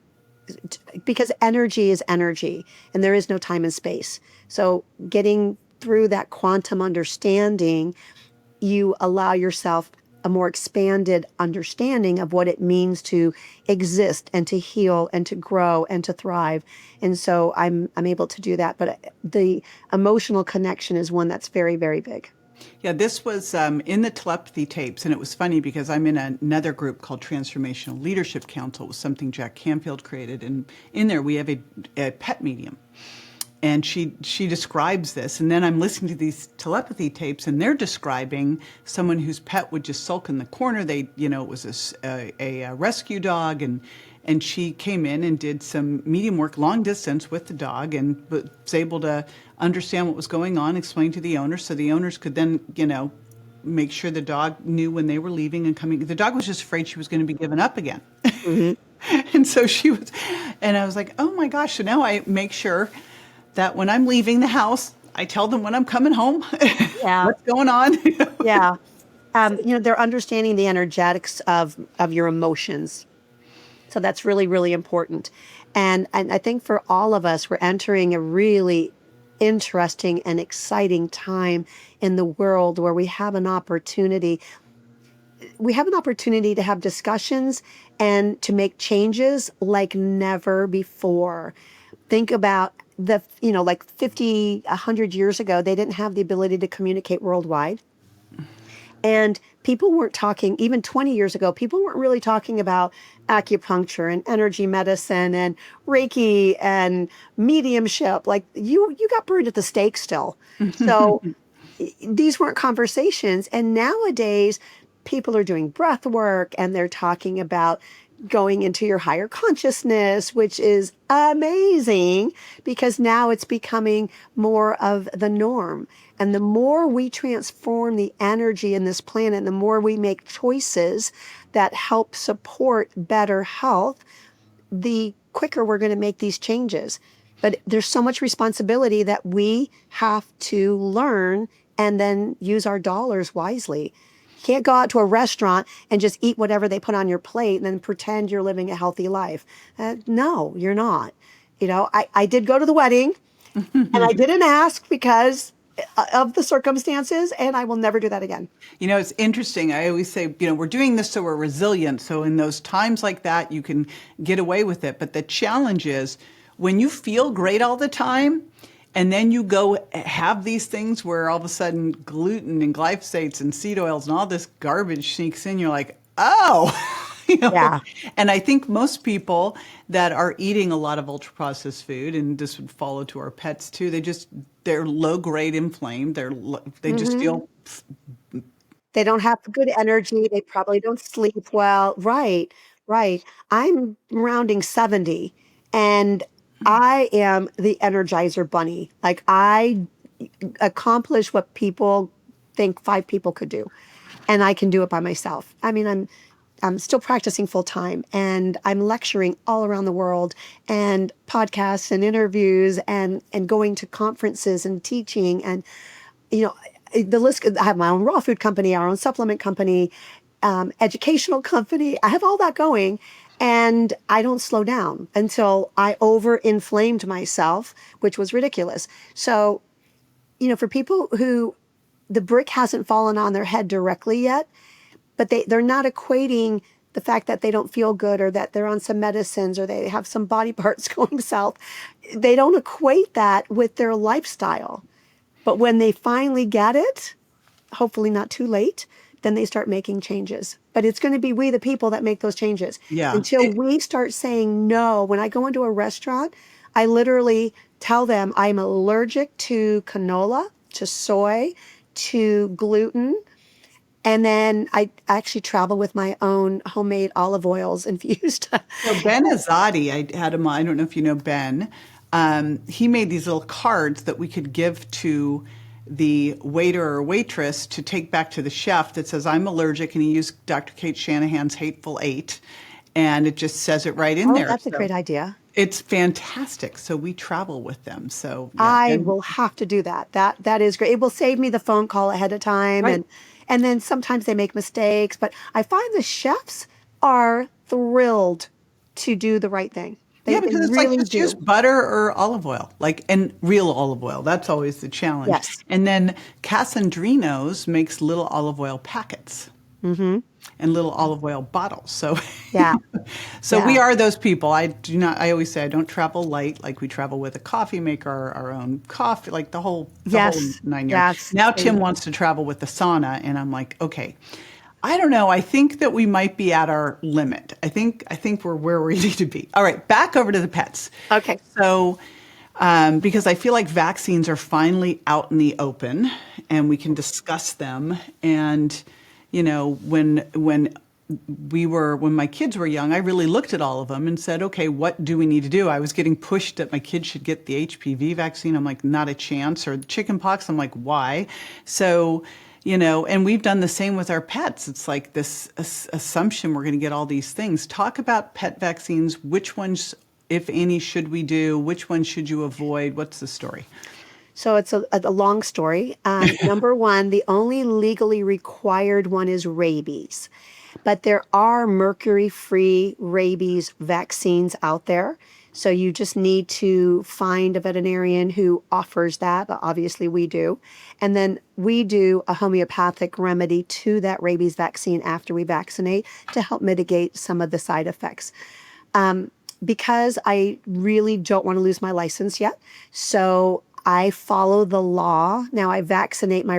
because energy is energy and there is no time and space. So getting through that quantum understanding, you allow yourself a more expanded understanding of what it means to exist and to heal and to grow and to thrive. And so I'm able to do that. But the emotional connection is one that's very, very big. Yeah, this was in the telepathy tapes, and it was funny because I'm in another group called Transformational Leadership Council. It was something Jack Canfield created, and in there we have a pet medium. And she describes this, and then I'm listening to these telepathy tapes, and they're describing someone whose pet would just sulk in the corner. It was a rescue dog, and she came in and did some medium work long distance with the dog, and was able to understand what was going on, explain to the owners, so the owners could then make sure the dog knew when they were leaving and coming. The dog was just afraid she was going to be given up again. Mm-hmm. And so she was, and I was like, oh my gosh. So now I make sure that when I'm leaving the house, I tell them when I'm coming home, yeah. what's going on. Yeah. They're understanding the energetics of your emotions. So that's really, really important. And I think for all of us, we're entering a really interesting and exciting time in the world where we have an opportunity. We have an opportunity to have discussions and to make changes like never before. Think about like 50, 100 years ago, they didn't have the ability to communicate worldwide. And people weren't talking, even 20 years ago, people weren't really talking about acupuncture and energy medicine and Reiki and mediumship. Like you got burned at the stake still. So these weren't conversations. And nowadays, people are doing breath work and they're talking about going into your higher consciousness, which is amazing because now it's becoming more of the norm. And the more we transform the energy in this planet, the more we make choices that help support better health, the quicker we're going to make these changes. But there's so much responsibility that we have to learn and then use our dollars wisely. You can't go out to a restaurant and just eat whatever they put on your plate and then pretend you're living a healthy life. No, you're not. I did go to the wedding and I didn't ask because of the circumstances, and I will never do that again. It's interesting. I always say, we're doing this so we're resilient. So in those times like that, you can get away with it. But the challenge is when you feel great all the time, and then you go have these things where all of a sudden gluten and glyphosates and seed oils and all this garbage sneaks in, you're like, oh. Yeah. And I think most people that are eating a lot of ultra processed food, and this would follow to our pets too, they're low grade inflamed. They just feel. They don't have good energy. They probably don't sleep well. Right. I'm rounding 70 and I am the Energizer Bunny. Like I accomplish what people think 5 people could do. And I can do it by myself. I mean, I'm still practicing full time and I'm lecturing all around the world and podcasts and interviews and going to conferences and teaching and, the list. I have my own raw food company, our own supplement company, educational company. I have all that going and I don't slow down until I over-inflamed myself, which was ridiculous. So, for people who the brick hasn't fallen on their head directly yet, but they're not equating the fact that they don't feel good or that they're on some medicines or they have some body parts going south. They don't equate that with their lifestyle. But when they finally get it, hopefully not too late, then they start making changes. But it's going to be we, the people, that make those changes. Yeah. Until we start saying no. When I go into a restaurant, I literally tell them I'm allergic to canola, to soy, to gluten. And then I actually travel with my own homemade olive oils infused. So Ben Azadi, I had him on, I don't know if you know Ben. He made these little cards that we could give to the waiter or waitress to take back to the chef that says, I'm allergic, and he used Dr. Kate Shanahan's Hateful Eight, and it just says it right in there. That's a great idea. It's fantastic. So we travel with them. So yeah. I will have to do that. That is great. It will save me the phone call ahead of time, Right. and then sometimes they make mistakes, but I find the chefs are thrilled to do the right thing. Yeah, They because it's like really just use do. butter or olive oil, and real olive oil. That's always the challenge. Yes. And then Casandrino's makes little olive oil packets. And little olive oil bottles. So, Yeah. so we Yeah. are those people. I always say I don't travel light. Like we travel with a coffee maker, our own coffee, like the whole Yes. 9 yards. Yes. Now Tim wants to travel with the sauna, and I'm like, okay, I don't know. I think that we might be at our limit. I think we're where we need to be. All right, back over to the pets. Okay. So, because I feel like vaccines are finally out in the open, and we can discuss them. And when my kids were young, I really looked at all of them and said, okay, what do we need to do? I was getting pushed that my kids should get the HPV vaccine. I'm like, not a chance. Or the chicken pox. I'm like, why? So, and we've done the same with our pets. It's like this assumption we're going to get all these things. Talk about pet vaccines. Which ones, if any, should we do? Which ones should you avoid? What's the story? So it's a long story. Number one, the only legally required one is rabies. But there are mercury-free rabies vaccines out there. So you just need to find a veterinarian who offers that. Obviously, we do. And then we do a homeopathic remedy to that rabies vaccine after we vaccinate to help mitigate some of the side effects. Because I really don't want to lose my license yet. So I follow the law. Now I vaccinate my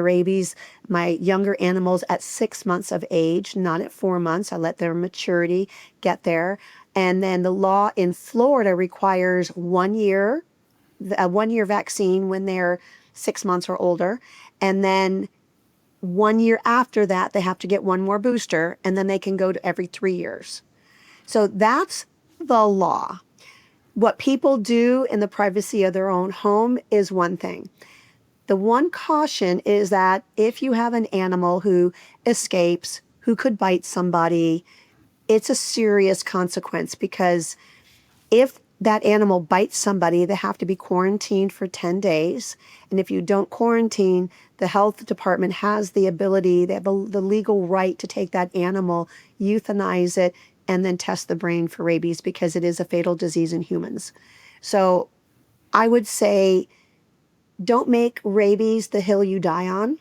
younger animals at 6 months of age, not at 4 months. I let their maturity get there. And then the law in Florida requires a 1 year vaccine when they're 6 months or older. And then 1 year after that, they have to get one more booster, and then they can go to every 3 years. So that's the law. What people do in the privacy of their own home is one thing. The one caution is that if you have an animal who escapes, who could bite somebody, it's a serious consequence, because if that animal bites somebody, they have to be quarantined for 10 days. And if you don't quarantine, the health department has the ability, they have the legal right to take that animal, euthanize it, and then test the brain for rabies, because it is a fatal disease in humans. So I would say, don't make rabies the hill you die on.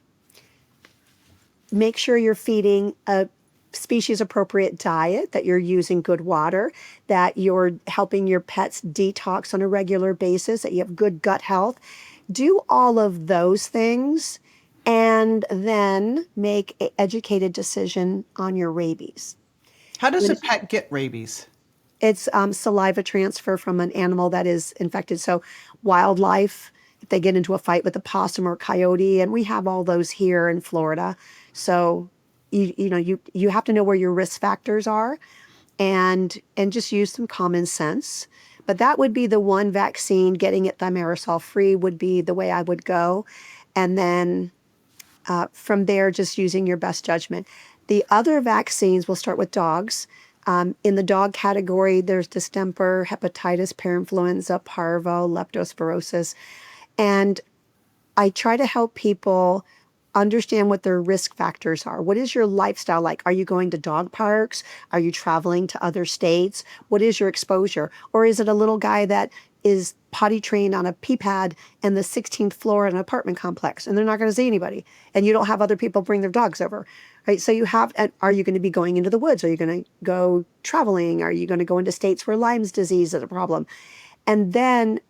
Make sure you're feeding a species appropriate diet, that you're using good water, that you're helping your pets detox on a regular basis, that you have good gut health. Do all of those things, and then make an educated decision on your rabies. How does a pet get rabies? It's saliva transfer from an animal that is infected. So wildlife, if they get into a fight with a possum or coyote, and we have all those here in Florida. So you have to know where your risk factors are, and just use some common sense. But that would be the one vaccine. Getting it thimerosal free would be the way I would go, and then from there, just using your best judgment. The other vaccines, we'll start with dogs. In the dog category, there's distemper, hepatitis, parainfluenza, parvo, leptospirosis. And I try to help people understand what their risk factors are. What is your lifestyle like? Are you going to dog parks? Are you traveling to other states? What is your exposure? Or is it a little guy that is potty trained on a pee pad in the 16th floor in an apartment complex, and they're not going to see anybody, and you don't have other people bring their dogs over, right? So are you going to be going into the woods? Are you going to go traveling? Are you going to go into states where Lyme's disease is a problem? And then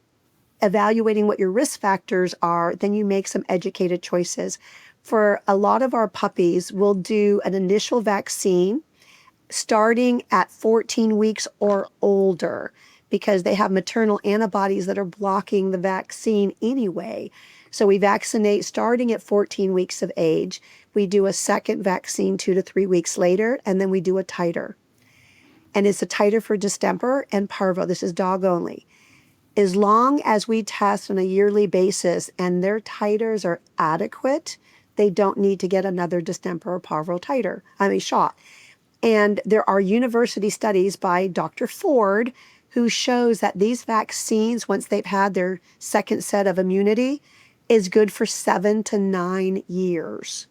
evaluating what your risk factors are, then you make some educated choices. For a lot of our puppies, we'll do an initial vaccine starting at 14 weeks or older, because they have maternal antibodies that are blocking the vaccine anyway. So we vaccinate starting at 14 weeks of age. We do a second vaccine 2 to 3 weeks later, and then we do a titer. And it's a titer for distemper and parvo. This is dog only. As long as we test on a yearly basis and their titers are adequate, they don't need to get another distemper or parvo shot. And there are university studies by Dr. Ford who shows that these vaccines, once they've had their second set of immunity, is good for 7 to 9 years.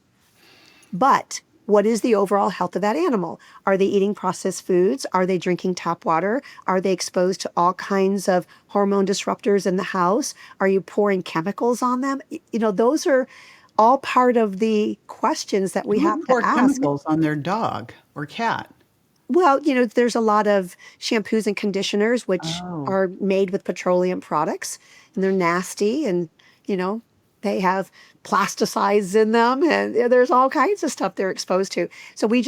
But what is the overall health of that animal? Are they eating processed foods? Are they drinking tap water? Are they exposed to all kinds of hormone disruptors in the house? Are you pouring chemicals on them? Those are all part of the questions that we have to Pour ask. chemicals on their dog or cat. Well, there's a lot of shampoos and conditioners which are made with petroleum products, and they're nasty, and they have plasticides in them, and there's all kinds of stuff they're exposed to. So we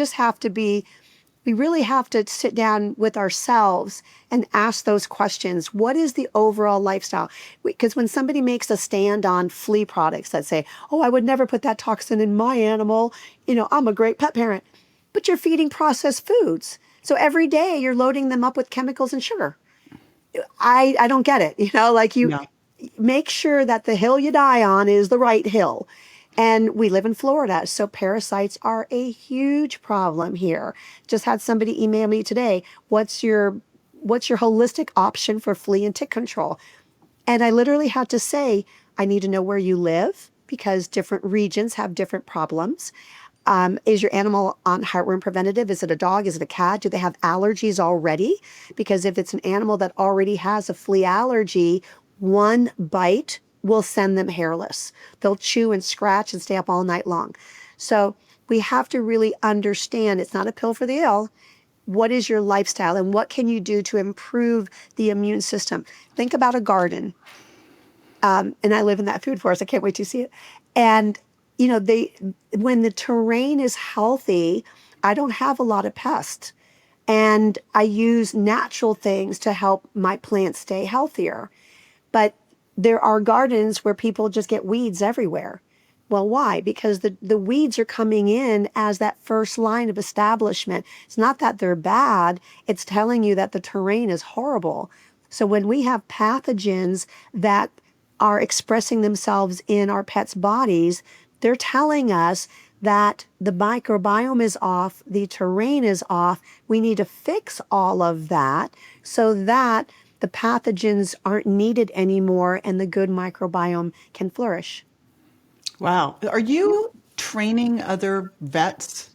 really have to sit down with ourselves and ask those questions. What is the overall lifestyle? Because when somebody makes a stand on flea products that say, oh, I would never put that toxin in my animal, I'm a great pet parent. But you're feeding processed foods. So every day you're loading them up with chemicals and sugar. I don't get it. No. Make sure that the hill you die on is the right hill. And we live in Florida, so parasites are a huge problem here. Just had somebody email me today, what's your holistic option for flea and tick control? And I literally had to say, I need to know where you live, because different regions have different problems. Is your animal on heartworm preventative? Is it a dog? Is it a cat? Do they have allergies already? Because if it's an animal that already has a flea allergy, one bite will send them hairless. They'll chew and scratch and stay up all night long. So we have to really understand it's not a pill for the ill. What is your lifestyle, and what can you do to improve the immune system? Think about a garden. And I live in that food forest. I can't wait to see it. And when the terrain is healthy, I don't have a lot of pests. And I use natural things to help my plants stay healthier. But there are gardens where people just get weeds everywhere. Well, why? Because the weeds are coming in as that first line of establishment. It's not that they're bad. It's telling you that the terrain is horrible. So when we have pathogens that are expressing themselves in our pets' bodies, they're telling us that the microbiome is off, the terrain is off. We need to fix all of that so that the pathogens aren't needed anymore and the good microbiome can flourish. Wow. Are you training other vets?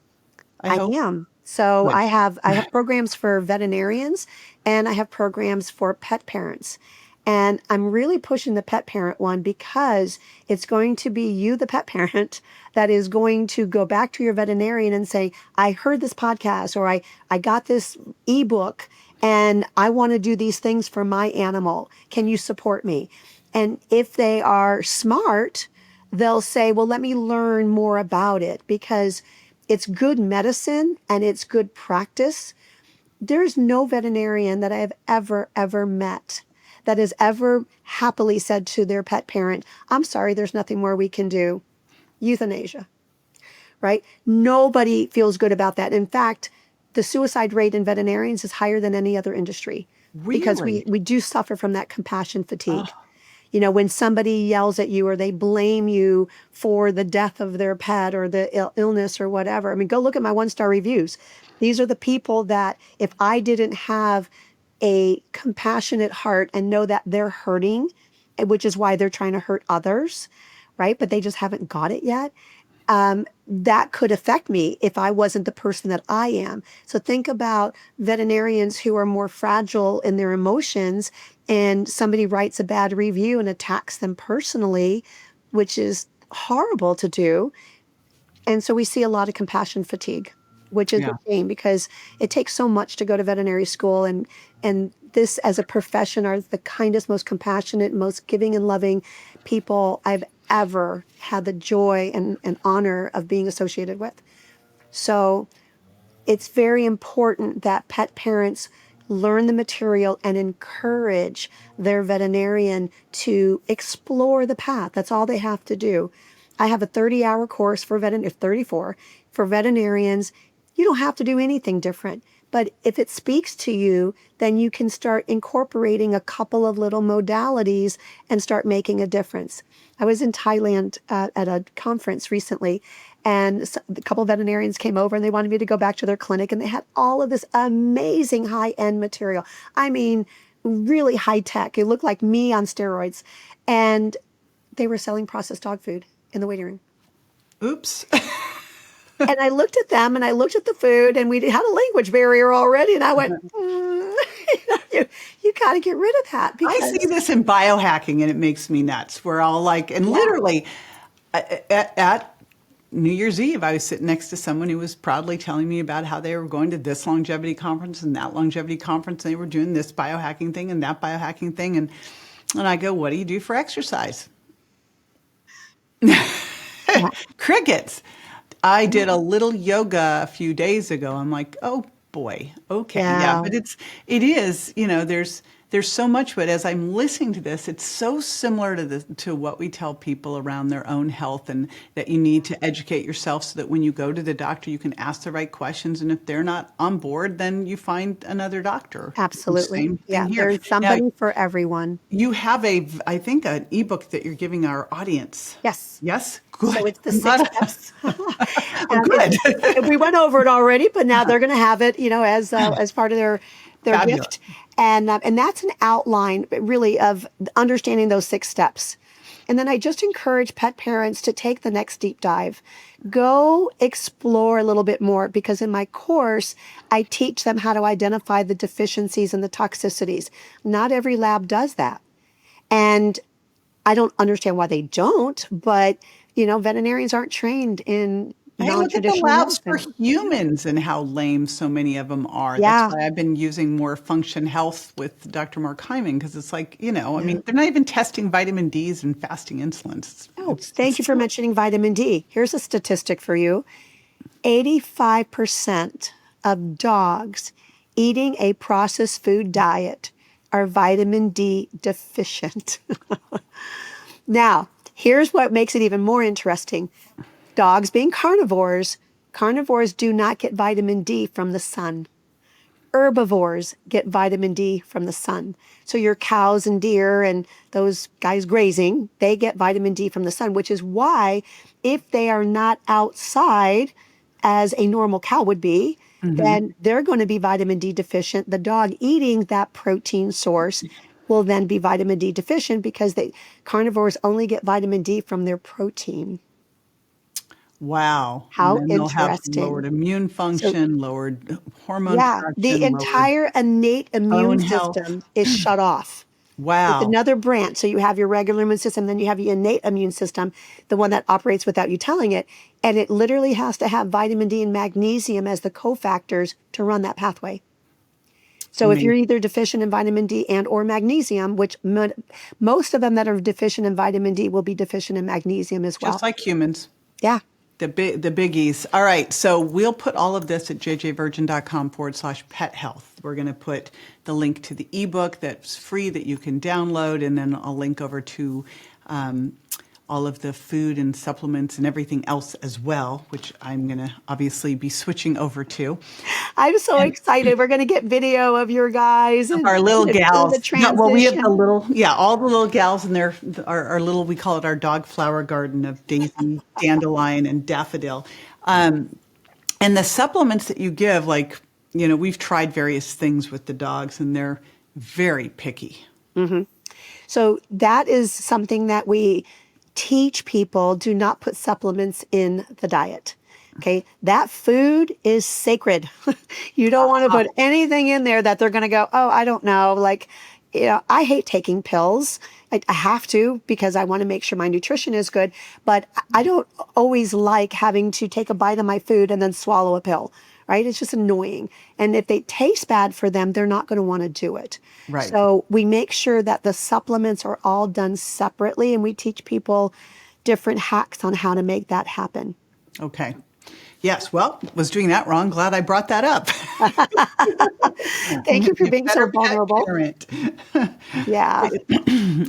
I hope? am. So Good. I have programs for veterinarians, and I have programs for pet parents. And I'm really pushing the pet parent one because it's going to be you, the pet parent, that is going to go back to your veterinarian and say, I heard this podcast, or I got this ebook, and I want to do these things for my animal. Can you support me? And if they are smart, they'll say, well, let me learn more about it, because it's good medicine and it's good practice. There's no veterinarian that I have ever met that has ever happily said to their pet parent, I'm sorry, there's nothing more we can do. Euthanasia, right? Nobody feels good about that. In fact, the suicide rate in veterinarians is higher than any other industry. Really? Because we do suffer from that compassion fatigue. When somebody yells at you or they blame you for the death of their pet or the illness or whatever. I mean, go look at my 1-star reviews. These are the people that if I didn't have a compassionate heart and know that they're hurting, which is why they're trying to hurt others, right? But they just haven't got it yet. That could affect me if I wasn't the person that I am. So think about veterinarians who are more fragile in their emotions, and somebody writes a bad review and attacks them personally, which is horrible to do. And so we see a lot of compassion fatigue, which is a shame, because it takes so much to go to veterinary school. And this as a profession are the kindest, most compassionate, most giving and loving people I've ever had the joy and honor of being associated with. So it's very important that pet parents learn the material and encourage their veterinarian to explore the path. That's all they have to do. I have a 30-hour course for 34 for veterinarians. You don't have to do anything different. But if it speaks to you, then you can start incorporating a couple of little modalities and start making a difference. I was in Thailand at a conference recently, and a couple of veterinarians came over and they wanted me to go back to their clinic, and they had all of this amazing high-end material. I mean, really high tech. It looked like me on steroids. And they were selling processed dog food in the waiting room. Oops. And I looked at them and I looked at the food, and we had a language barrier already. And I went, you got to get rid of that. Because I see this in biohacking and it makes me nuts. We're all like, and literally at New Year's Eve, I was sitting next to someone who was proudly telling me about how they were going to this longevity conference and that longevity conference. And they were doing this biohacking thing and that biohacking thing. And I go, what do you do for exercise? Crickets. I did a little yoga a few days ago. I'm like, oh boy, okay, yeah. But it is, there's so much. But as I'm listening to this, it's so similar to what we tell people around their own health, and that you need to educate yourself so that when you go to the doctor, you can ask the right questions. And if they're not on board, then you find another doctor. Absolutely. Same thing here. There's somebody for everyone. You have I think, an ebook that you're giving our audience. Yes. Yes? Good. So it's the 6 steps. Good. We went over it already, but now they're going to have it, as part of their gift. And that's an outline, really, of understanding those 6 steps. And then I just encourage pet parents to take the next deep dive. Go explore a little bit more, because in my course, I teach them how to identify the deficiencies and the toxicities. Not every lab does that. And I don't understand why they don't, but, veterinarians aren't trained in Hey, look at the non-traditional labs medicine. for humans and how lame so many of them are. Yeah. That's why I've been using more Function Health with Dr. Mark Hyman, because it's like, I mean, they're not even testing vitamin Ds and fasting insulins. Thank you for mentioning vitamin D. Here's a statistic for you. 85% of dogs eating a processed food diet are vitamin D deficient. Now, here's what makes it even more interesting. Dogs being carnivores do not get vitamin D from the sun. Herbivores get vitamin D from the sun. So your cows and deer and those guys grazing, they get vitamin D from the sun, which is why if they are not outside as a normal cow would be, then they're going to be vitamin D deficient. The dog eating that protein source will then be vitamin D deficient, because carnivores only get vitamin D from their protein. Wow. How and then they'll interesting. have lowered immune function, lowered hormone production. The entire innate immune system is shut off. Wow. It's another branch. So you have your regular immune system, then you have your innate immune system, the one that operates without you telling it. And it literally has to have vitamin D and magnesium as the cofactors to run that pathway. So if you're either deficient in vitamin D and or magnesium, which most of them that are deficient in vitamin D will be deficient in magnesium as well. Just like humans. Yeah. The biggies. All right. So we'll put all of this at jjvirgin.com/pet health. We're going to put the link to the ebook that's free that you can download. And then I'll link over to all of the food and supplements and everything else as well, which I'm going to obviously be switching over to. I'm so excited. We're going to get video of your guys. And our little gals. The transition. Well, we have all the little gals in there, our little, we call it our dog flower garden of daisy, dandelion, and daffodil. And the supplements that you give, like, we've tried various things with the dogs, and they're very picky. Mm-hmm. So that is something that we teach people: do not put supplements in the diet. Okay. That food is sacred. You don't want to put anything in there that they're going to go, oh, I don't know. Like, I hate taking pills. I have to, because I want to make sure my nutrition is good, but I don't always like having to take a bite of my food and then swallow a pill. Right? It's just annoying. And if they taste bad for them, they're not going to want to do it. Right. So we make sure that the supplements are all done separately, and we teach people different hacks on how to make that happen. Okay. Yes. Well, was doing that wrong. Glad I brought that up. Thank you for being so vulnerable. Yeah.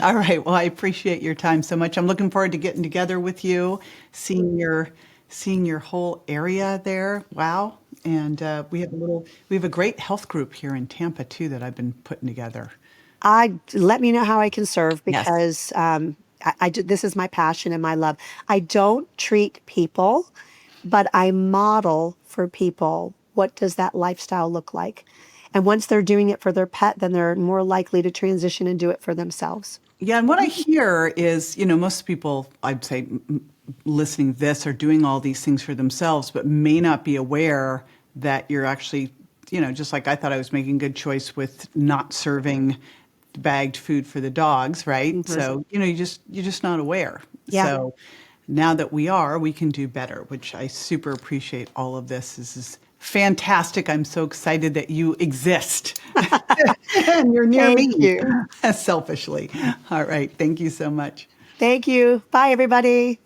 All right. Well, I appreciate your time so much. I'm looking forward to getting together with you, seeing your whole area there. Wow. And we have a great health group here in Tampa too that I've been putting together. Let me know how I can serve, because Yes. this is my passion and my love. I don't treat people, but I model for people what does that lifestyle look like. And once they're doing it for their pet, then they're more likely to transition and do it for themselves. Yeah, and what I hear is, most people, I'd say, listening to this are doing all these things for themselves, but may not be aware that you're actually, just like I thought I was making a good choice with not serving bagged food for the dogs, right? Mm-hmm. So, you're just not aware. Yeah. So now that we are, we can do better, which I super appreciate all of this. This is fantastic. I'm so excited that you exist and you're near me. Thank you. Selfishly. All right. Thank you so much. Thank you. Bye, everybody.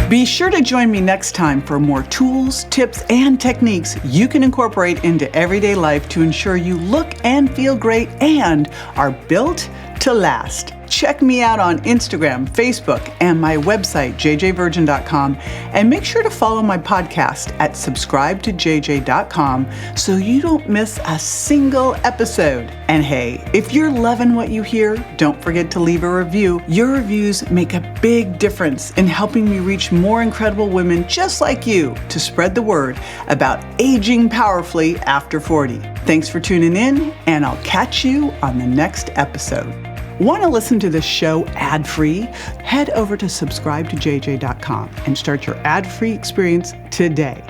Be sure to join me next time for more tools, tips, and techniques you can incorporate into everyday life to ensure you look and feel great and are built to last. Check me out on Instagram, Facebook, and my website, jjvirgin.com, and make sure to follow my podcast at subscribetojj.com so you don't miss a single episode. And hey, if you're loving what you hear, don't forget to leave a review. Your reviews make a big difference in helping me reach more incredible women just like you to spread the word about aging powerfully after 40. Thanks for tuning in, and I'll catch you on the next episode. Want to listen to this show ad-free? Head over to subscribetojj.com and start your ad-free experience today.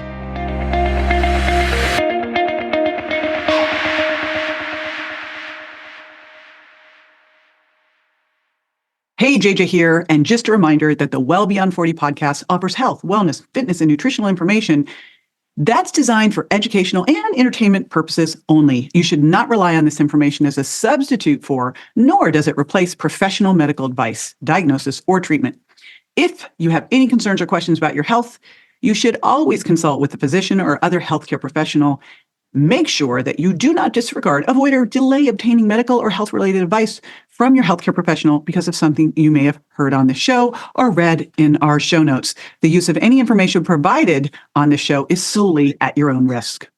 Hey, JJ here, and just a reminder that the Well Beyond 40 podcast offers health, wellness, fitness, and nutritional information that's designed for educational and entertainment purposes only. You should not rely on this information as a substitute for, nor does it replace professional medical advice, diagnosis, or treatment. If you have any concerns or questions about your health, you should always consult with a physician or other healthcare professional. Make sure that you do not disregard, avoid, or delay obtaining medical or health-related advice from your healthcare professional because of something you may have heard on the show or read in our show notes. The use of any information provided on the show is solely at your own risk.